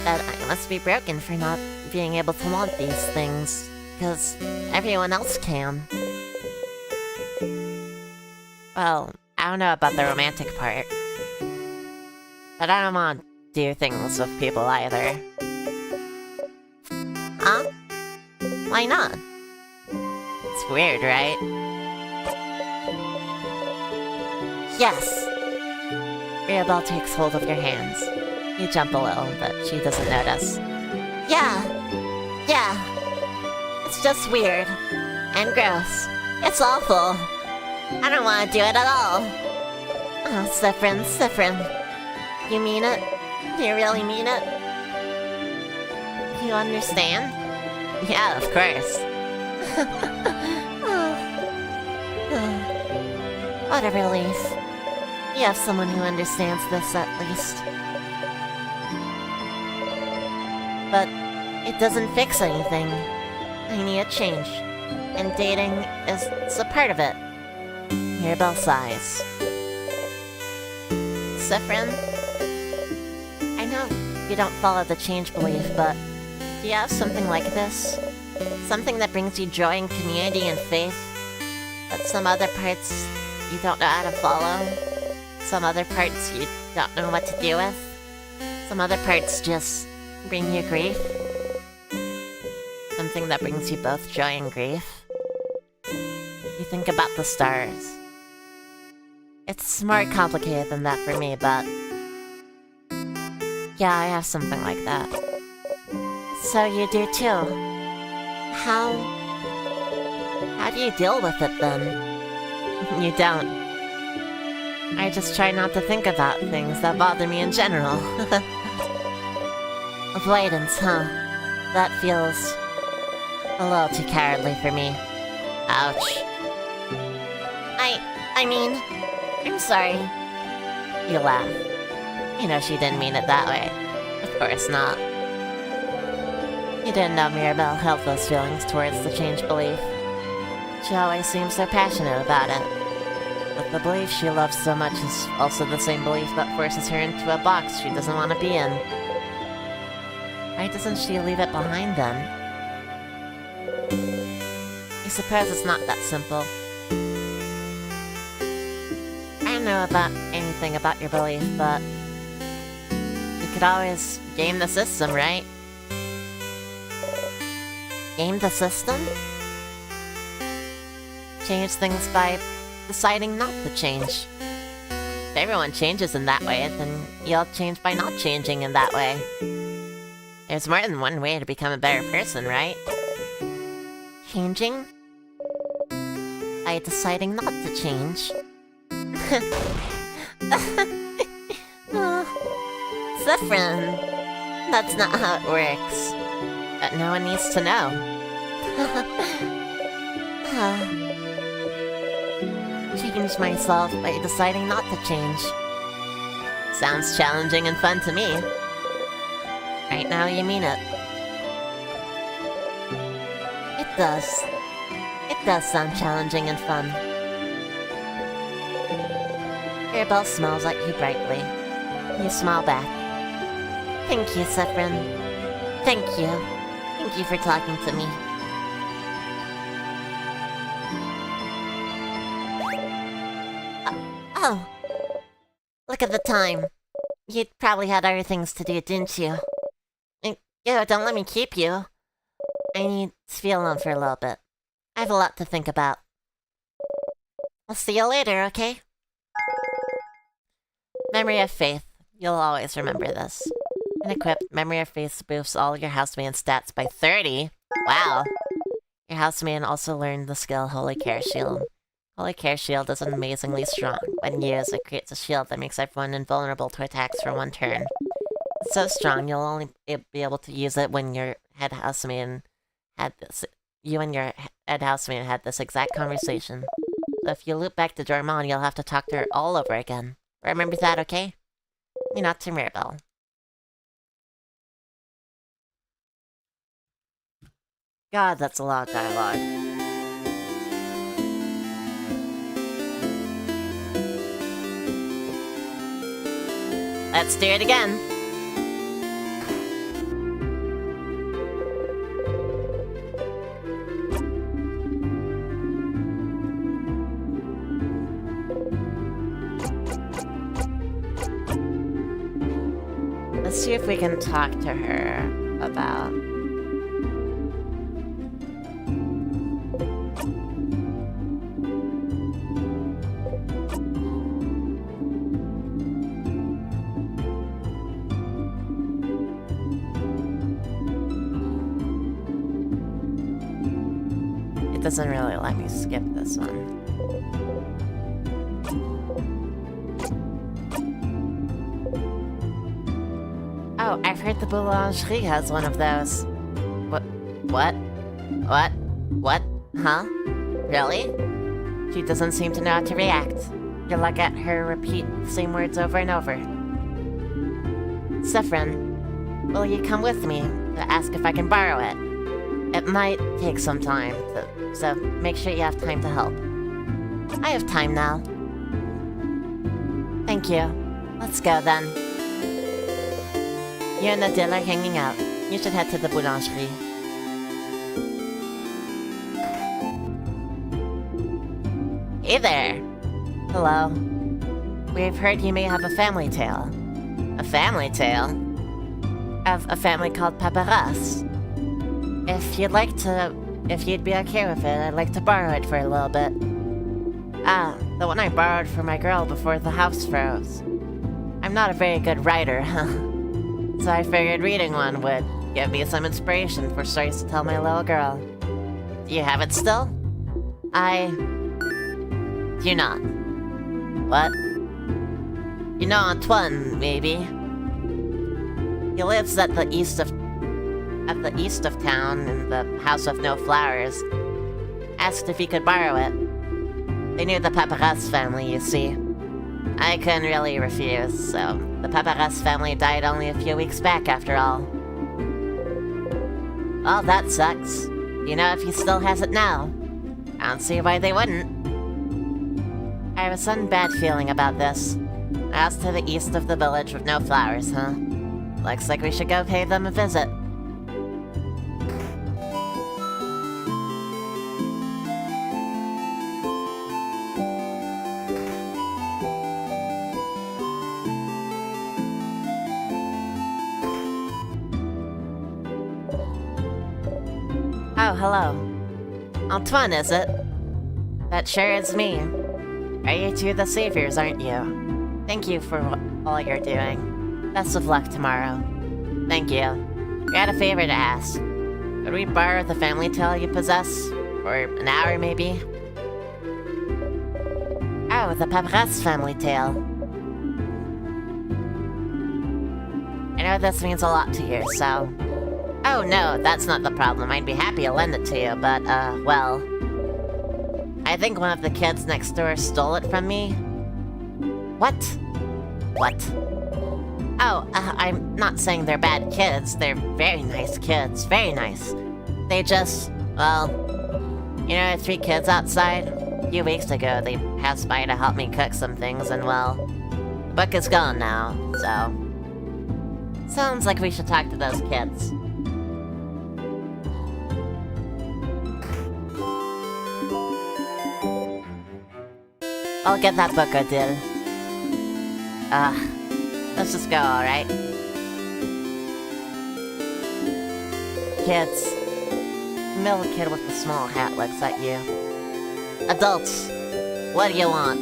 That I must be broken for not being able to want these things, because everyone else can. Well, I don't know about the romantic part. But I don't want to do things with people either. Huh? Why not? It's weird, right? Yes! Mirabelle takes hold of your hands. You jump a little, but she doesn't notice. Yeah! It's just weird. And gross. It's awful. I don't want to do it at all. Oh, Sephrin. You mean it? Do you really mean it? You understand? Yeah, of course. What a relief. You have someone who understands this, at least. But it doesn't fix anything. I need a change. And dating is a part of it. Mirabelle sighs. Sephrin? I know you don't follow the change belief, but do you have something like this? Something that brings you joy and community and faith? But some other parts you don't know how to follow? Some other parts you don't know what to do with? Some other parts just bring you grief? Something that brings you both joy and grief? You think about the stars. It's more complicated than that for me, but... yeah, I have something like that. So you do too. How do you deal with it then? You don't. I just try not to think about things that bother me in general. Avoidance, huh? That feels a little too cowardly for me. Ouch. I mean, I'm sorry. You laugh. You know she didn't mean it that way. Of course not. You didn't know Mirabelle held those feelings towards the changed belief. She always seems so passionate about it. But the belief she loves so much is also the same belief that forces her into a box she doesn't want to be in. Why doesn't she leave it behind then? I suppose it's not that simple. I don't know about anything about your belief, but you could always game the system, right? Game the system? Change things by deciding not to change. If everyone changes in that way, then you'll change by not changing in that way. There's more than one way to become a better person, right? Changing? By deciding not to change. Zephyrin! That's not how it works. But no one needs to know. Change myself by deciding not to change. Sounds challenging and fun to me. Right now you mean it. It does. It does sound challenging and fun. Mirabelle smiles at you brightly. You smile back. Thank you, Zephyrin. Thank you. Thank you for talking to me. Oh! Look at the time. You probably had other things to do, didn't you? Yo, don't let me keep you. I need to feel alone for a little bit. I have a lot to think about. I'll see you later, okay? Memory of Faith. You'll always remember this. And equipped, Memory of Faith boosts all your houseman stats by 30. Wow. Your houseman also learned the skill Holy Care Shield. Holy Care Shield is amazingly strong. When used, it creates a shield that makes everyone invulnerable to attacks for 1 turn. It's so strong, you'll only be able to use it when your head houseman had this. You and your head houseman had this exact conversation. So if you loop back to Dormont, you'll have to talk to her all over again. Remember that, okay? You're not to Mirabelle. God, that's a lot of dialogue. Let's do it again. Let's see if we can talk to her about... It doesn't really let me skip this one. Oh, I've heard the boulangerie has one of those. What? Huh? Really? She doesn't seem to know how to react. You'll look at her repeat the same words over and over. Zephyrin, will you come with me to ask if I can borrow it? It might take some time, so make sure you have time to help. I have time now. Thank you. Let's go then. You and Adele are hanging out. You should head to the boulangerie. Hey there! Hello. We've heard you may have a family tale. A family tale? of a family called Paparas. If you'd be okay with it, I'd like to borrow it for a little bit. The one I borrowed for my girl before the house froze. I'm not a very good writer, so I figured reading one would give me some inspiration for stories to tell my little girl. Do you have it still? I do not. What? You know Antoine, maybe? He lives at the east of town in the House of No Flowers. Asked if he could borrow it. They knew the Paparas family, you see. I couldn't really refuse, so the Paparas family died only a few weeks back after all. Well, that sucks. You know if he still has it now? I don't see why they wouldn't. I have a sudden bad feeling about this. House to the east of the village with no flowers, huh? Looks like we should go pay them a visit. Oh, hello. Antoine, is it? That sure is me. Are you two the saviors, aren't you? Thank you for all you're doing. Best of luck tomorrow. Thank you. We had a favor to ask. Could we borrow the family tale you possess? For an hour, maybe? Oh, the Paparas family tale. I know this means a lot to you, so... Oh no, that's not the problem. I'd be happy to lend it to you, but, well... I think one of the kids next door stole it from me. What? What? Oh, I'm not saying they're bad kids. They're very nice kids. Very nice. They just, well... You know, 3 kids outside? A few weeks ago, they passed by to help me cook some things, and well... The book is gone now, so... Sounds like we should talk to those kids. I'll get that book, Odile. Let's just go, alright? Kids. The middle kid with the small hat looks at you. Adults, what do you want?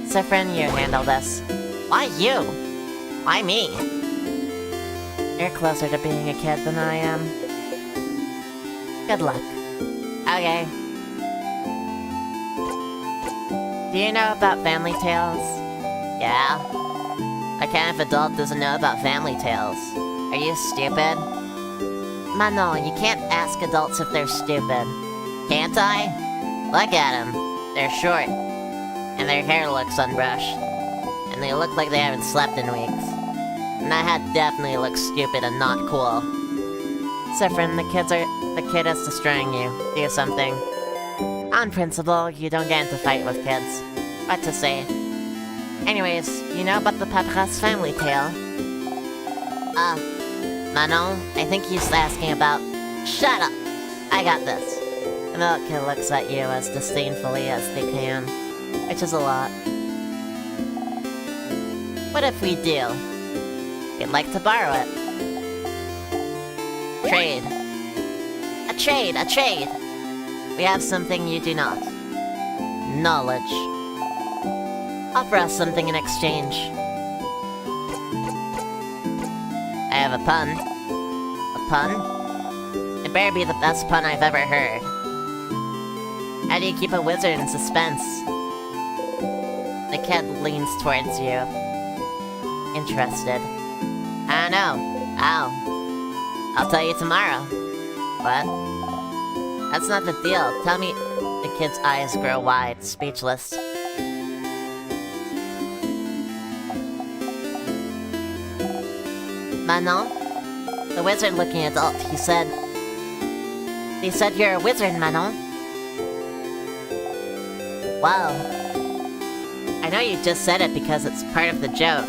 Sifrin, you handle this. Why you? Why me? You're closer to being a kid than I am. Good luck. Okay. Do you know about family tales? Yeah? What kind of adult doesn't know about family tales? Are you stupid? Manon, you can't ask adults if they're stupid. Can't I? Look at them. They're short. And their hair looks unbrushed. And they look like they haven't slept in weeks. And that hat definitely looks stupid and not cool. Sifrin, the kid is destroying you. Do something. On principle, you don't get into fight with kids. What to say? Anyways, you know about the Paparas family tale? Manon, I think he's asking about... Shut up! I got this. The little kid looks at you as disdainfully as they can, which is a lot. What if we do? You'd like to borrow it. Trade. A trade! A trade! We have something you do not. Knowledge. Offer us something in exchange. I have a pun. A pun? It better be the best pun I've ever heard. How do you keep a wizard in suspense? The kid leans towards you. Interested. I don't know. How? I'll tell you tomorrow. What? That's not the deal. Tell me... The kid's eyes grow wide, speechless. Manon? The wizard-looking adult, he said... They said you're a wizard, Manon. Wow. I know you just said it because it's part of the joke.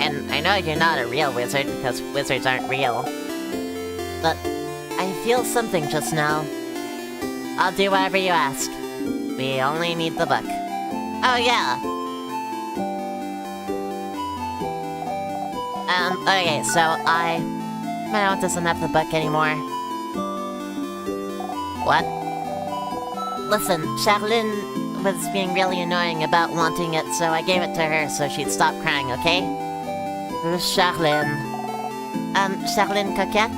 And I know you're not a real wizard because wizards aren't real. But I feel something just now. I'll do whatever you ask. We only need the book. Oh yeah! Okay, so my aunt doesn't have the book anymore. What? Listen, Charlene was being really annoying about wanting it, so I gave it to her so she'd stop crying, okay? Who's Charlene? Charlene Coquette?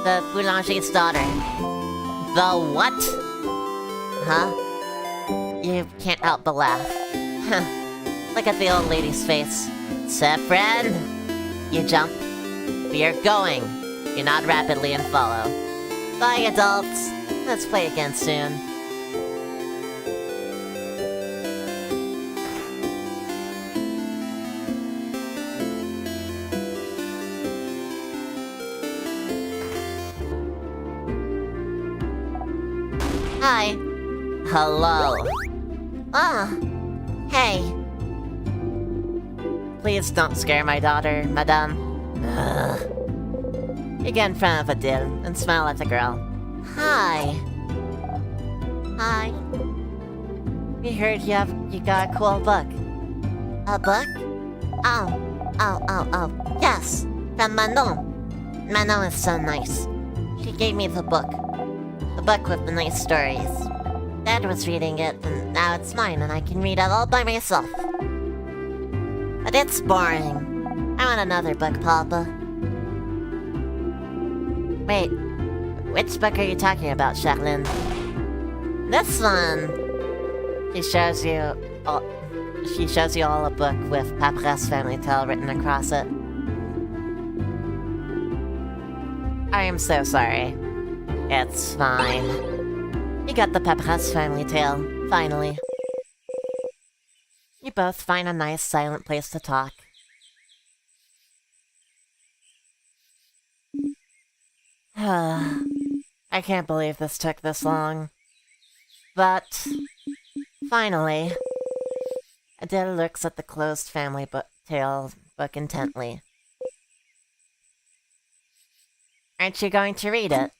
The boulanger's daughter. The what? Huh? You can't help but laugh. Look at the old lady's face. Saffron! You jump. We are going. You nod rapidly and follow. Bye, adults. Let's play again soon. Hi. Hello. Ah. Hey. Please don't scare my daughter, madame. Ugh. You get in front of Adele and smile at the girl. Hi. Hi. We heard you got a cool book. A book? Oh. Yes, from Manon. Manon is so nice. She gave me the book. The book with the nice stories. Dad was reading it, and now it's mine, and I can read it all by myself. But it's boring. I want another book, Papa. Wait, which book are you talking about, Charlene? This one! She shows you all a book with Papa's family tale written across it. I am so sorry. It's fine. You got the Papa's family tale, finally. You both find a nice silent place to talk. I can't believe this took this long. But, finally, Adele looks at the closed family tale book intently. Aren't you going to read it?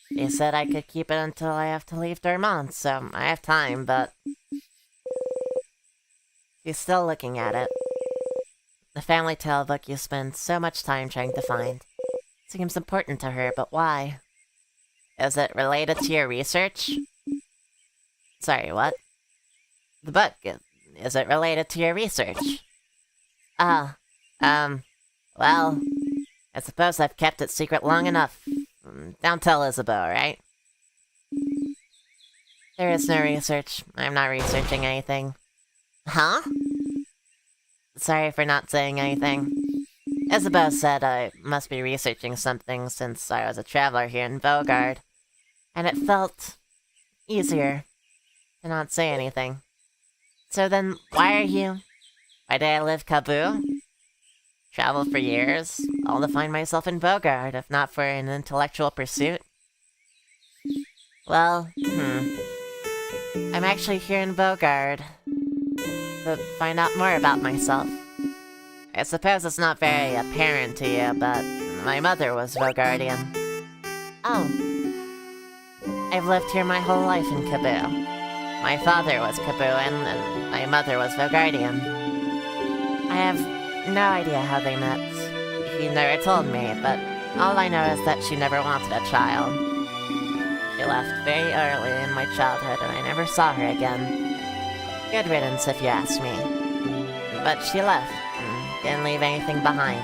You said I could keep it until I have to leave Dormont, so I have time, but... She's still looking at it. The family tale book you spend so much time trying to find. Seems important to her, but why? Is it related to your research? Sorry, what? The book, is it related to your research? Well, I suppose I've kept it secret long enough. Don't tell Isabeau, right? There is no research. I'm not researching anything. Huh? Sorry for not saying anything. Isabeau said I must be researching something since I was a traveler here in Vogard, and it felt easier to not say anything. So then, why did I live Kaboo? Travel for years, all to find myself in Vogard, if not for an intellectual pursuit? Well, I'm actually here in Vogard to find out more about myself. I suppose it's not very apparent to you, but my mother was Vogardian. Oh. I've lived here my whole life in Kaboo. My father was Kabooan, and my mother was Vogardian. I have no idea how they met. He never told me, but all I know is that she never wanted a child. She left very early in my childhood, and I never saw her again. Good riddance, if you ask me. But she left. Didn't leave anything behind.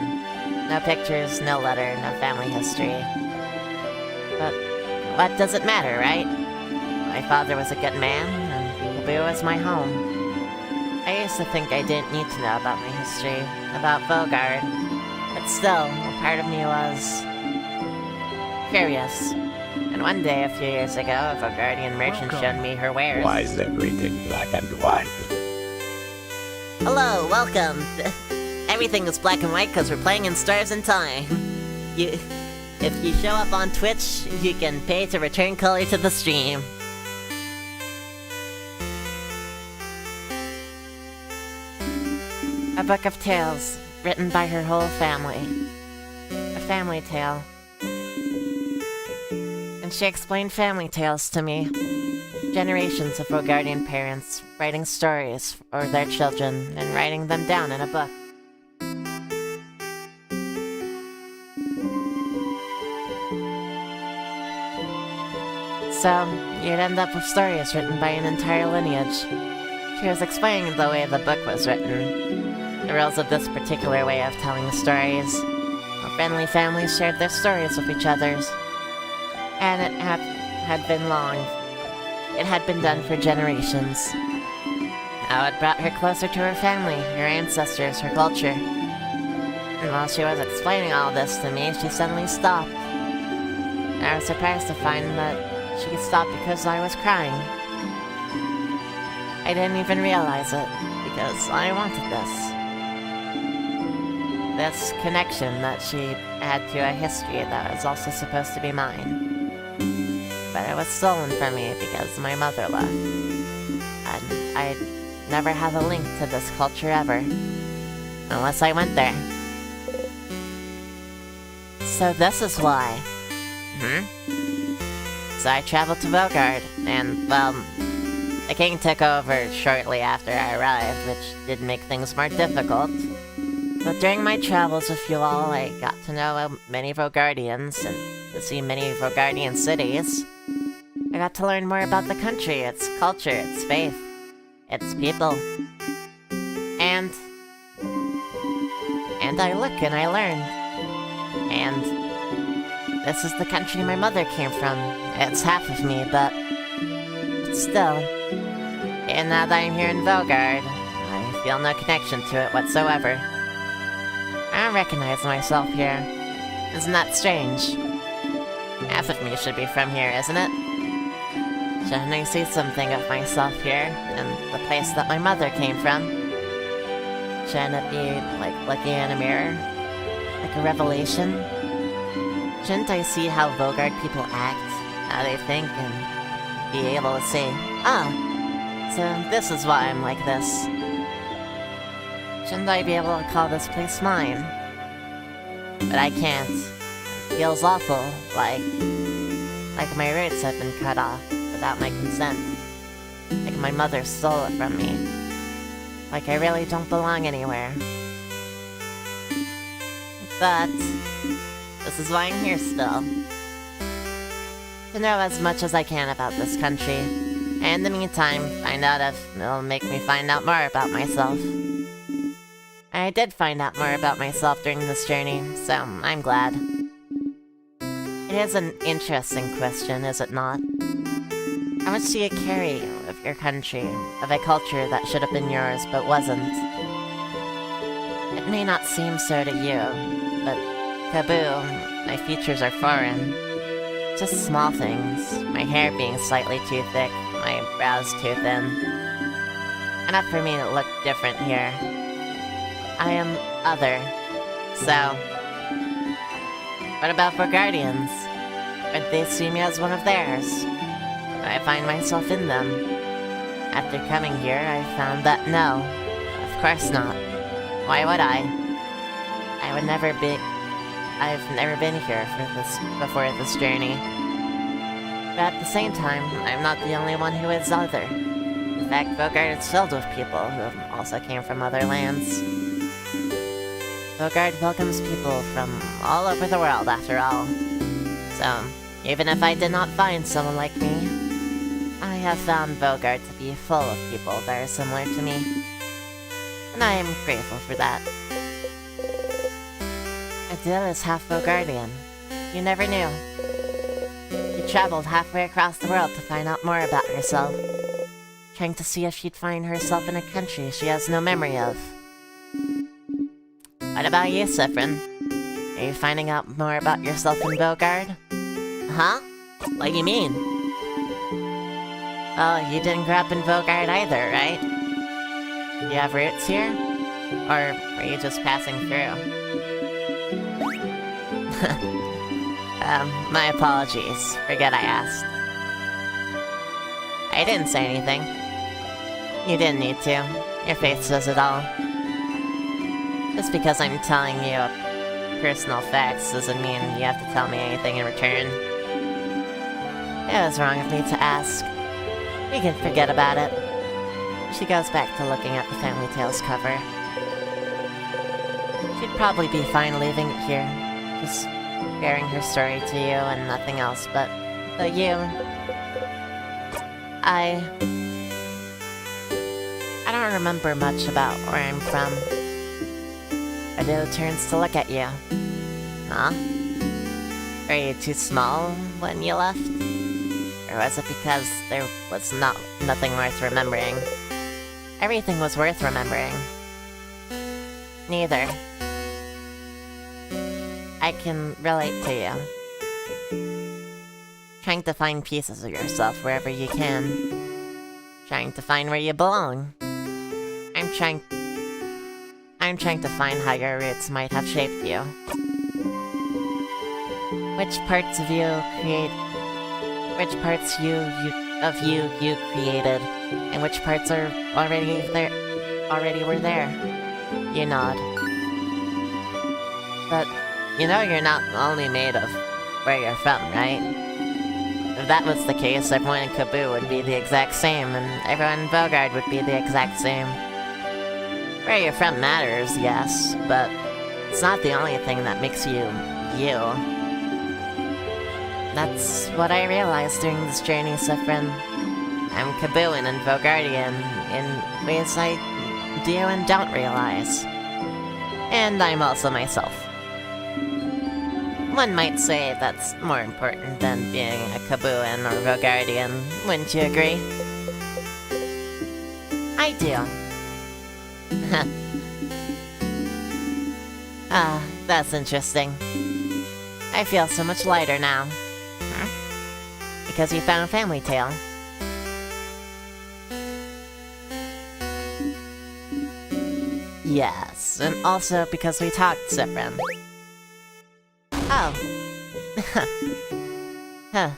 No pictures, no letter, no family history. But what does it matter, right? My father was a good man, and Kaboo was my home. I used to think I didn't need to know about my history, about Vogard, but still, a part of me was curious. And one day, a few years ago, a Vogardian merchant showed me her wares. Why is everything black and white? Hello, welcome. Everything is black and white because we're playing in Stars in Time. If you show up on Twitch, you can pay to return color to the stream. A book of tales, written by her whole family. A family tale. And she explained family tales to me. Generations of Vogardian parents writing stories for their children and writing them down in a book. So, you'd end up with stories written by an entire lineage. She was explaining the way the book was written, the rules of this particular way of telling stories. How friendly families shared their stories with each other. And it had been long. It had been done for generations. How it brought her closer to her family, her ancestors, her culture. And while she was explaining all this to me, she suddenly stopped. And I was surprised to find that she stopped because I was crying. I didn't even realize it, because I wanted this. This connection that she had to a history that was also supposed to be mine. But it was stolen from me because my mother left. And I'd never have a link to this culture ever. Unless I went there. So this is why. So I traveled to Vogard, and, well, the king took over shortly after I arrived, which did make things more difficult. But during my travels with you all, I got to know many Vogardians, and to see many Vogardian cities. I got to learn more about the country, its culture, its faith, its people. And I look and I learn. And this is the country my mother came from. It's half of me, but still. And now that I'm here in Vogard, I feel no connection to it whatsoever. I don't recognize myself here. Isn't that strange? Half of me should be from here, isn't it? Shouldn't I see something of myself here, in the place that my mother came from? Shouldn't it be like looking in a mirror? Like a revelation? Shouldn't I see how Vogard people act, how they think, and be able to say, so this is why I'm like this. Shouldn't I be able to call this place mine? But I can't. It feels awful, like my roots have been cut off without my consent. Like my mother stole it from me. Like I really don't belong anywhere. But this is why I'm here still. To know as much as I can about this country. And in the meantime, find out if it'll make me find out more about myself. I did find out more about myself during this journey, so I'm glad. It is an interesting question, is it not? How much do you carry of your country, of a culture that should have been yours but wasn't? It may not seem so to you, but kaboo, my features are foreign. Just small things, my hair being slightly too thick, my brows too thin. Enough for me to look different here. I am other, so... What about Vogardians? Would they see me as one of theirs? Would I find myself in them? After coming here, I found that no, of course not. Why would I? I've never been here before this journey. But at the same time, I'm not the only one who is other. In fact, Vogard is filled with people who also came from other lands. Vogard welcomes people from all over the world, after all. So, even if I did not find someone like me, I have found Vogard to be full of people that are similar to me. And I am grateful for that. Adele is half Vogardian. You never knew. She traveled halfway across the world to find out more about herself. Trying to see if she'd find herself in a country she has no memory of. What about you, Sifrin? Are you finding out more about yourself in Vogard? Huh? What do you mean? Oh, you didn't grow up in Vogard either, right? Do you have roots here? Or were you just passing through? My apologies. Forget I asked. I didn't say anything. You didn't need to. Your face says it all. Just because I'm telling you personal facts doesn't mean you have to tell me anything in return. It was wrong of me to ask. We can forget about it. She goes back to looking at the Family Tales cover. She'd probably be fine leaving it here. Just sharing her story to you and nothing else, but you, I don't remember much about where I'm from. I did turns to look at you. Huh? Were you too small when you left? Or was it because there was nothing worth remembering? Everything was worth remembering. Neither. I can relate to you. Trying to find pieces of yourself wherever you can. Trying to find where you belong. I'm trying to find how your roots might have shaped you. Which parts of you created, and which parts are already were there. You nod. But you know you're not only made of where you're from, right? If that was the case, everyone in Kaboo would be the exact same, and everyone in Bogard would be the exact same. Where you're from matters, yes, but it's not the only thing that makes you, you. That's what I realized during this journey, Sifrin. I'm Kabooan and Bogardian in ways I do and don't realize. And I'm also myself. One might say that's more important than being a Kabooan or Bogardian, wouldn't you agree? I do. Ah, that's interesting. I feel so much lighter now. Huh? Because you found Family Tale. Yes, and also because we talked, Sifrin. Oh. Huh.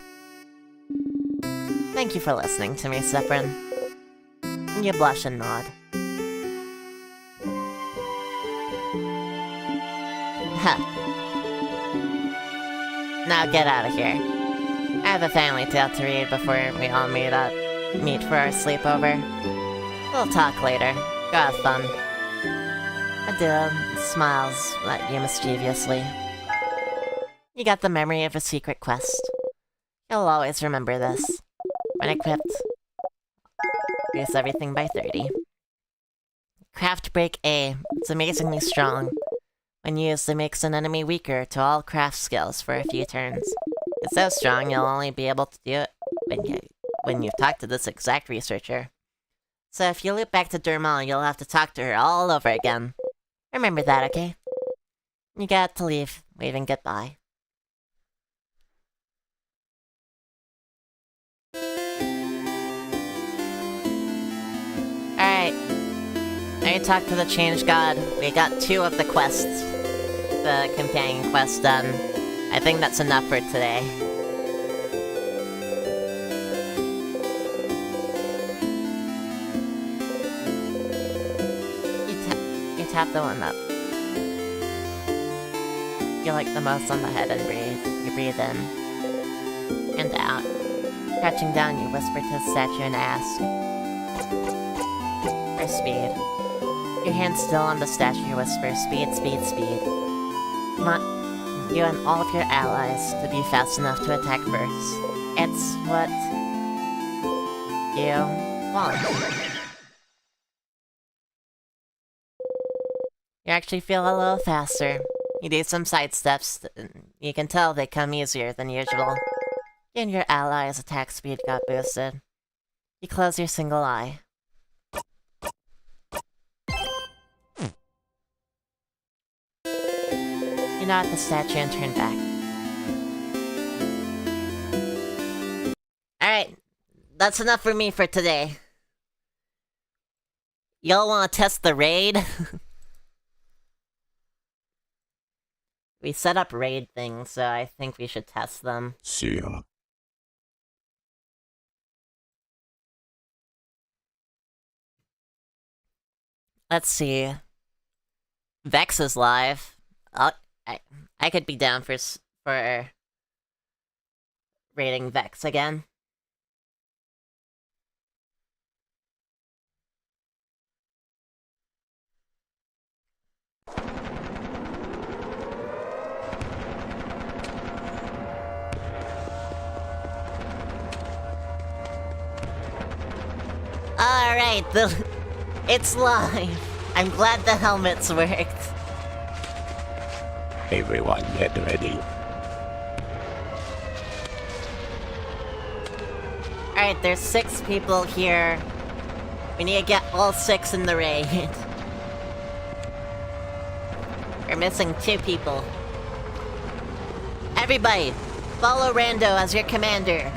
Thank you for listening to me, Sifrin. You blush and nod. Huh. Now get out of here. I have a Family Tale to read before we all meet for our sleepover. We'll talk later. Go have fun. Adele smiles at you mischievously. You got the memory of a secret quest. You'll always remember this. When equipped, reduce everything by 30. Craft Break A. It's amazingly strong. When used, it makes an enemy weaker to all craft skills for a few turns. It's so strong you'll only be able to do it when you've talked to this exact researcher. So if you loop back to Dermal, you'll have to talk to her all over again. Remember that, okay? You got to leave, waving goodbye. Alright. I talked to the Change God. We got 2 of the quests. The companion quest done. I think that's enough for today. You tap the one that you like the most on the head and breathe. You breathe in and out. Crouching down, you whisper to the statue and ask for speed. Your hand still on the statue, you whisper, speed, speed, speed. Come on, you and all of your allies to be fast enough to attack first. It's what you want. You actually feel a little faster. You do some side steps. You can tell they come easier than usual. You and your allies' attack speed got boosted. You close your single eye. You nod at the statue and turn back. Alright, that's enough for me for today. Y'all wanna test the raid? We set up raid things, so I think we should test them. See ya. Let's see. Vex is live. I could be down for raiding Vex again. Alright, it's live. I'm glad the helmets worked. Everyone get ready. Alright, there's 6 people here. We need to get all 6 in the raid. We're missing 2 people. Everybody, follow Rando as your commander.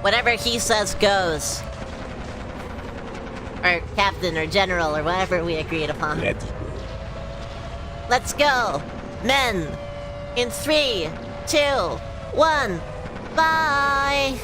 Whatever he says goes. Or captain or general or whatever we agreed upon. Let's go! Men! In 3, 2, 1, bye!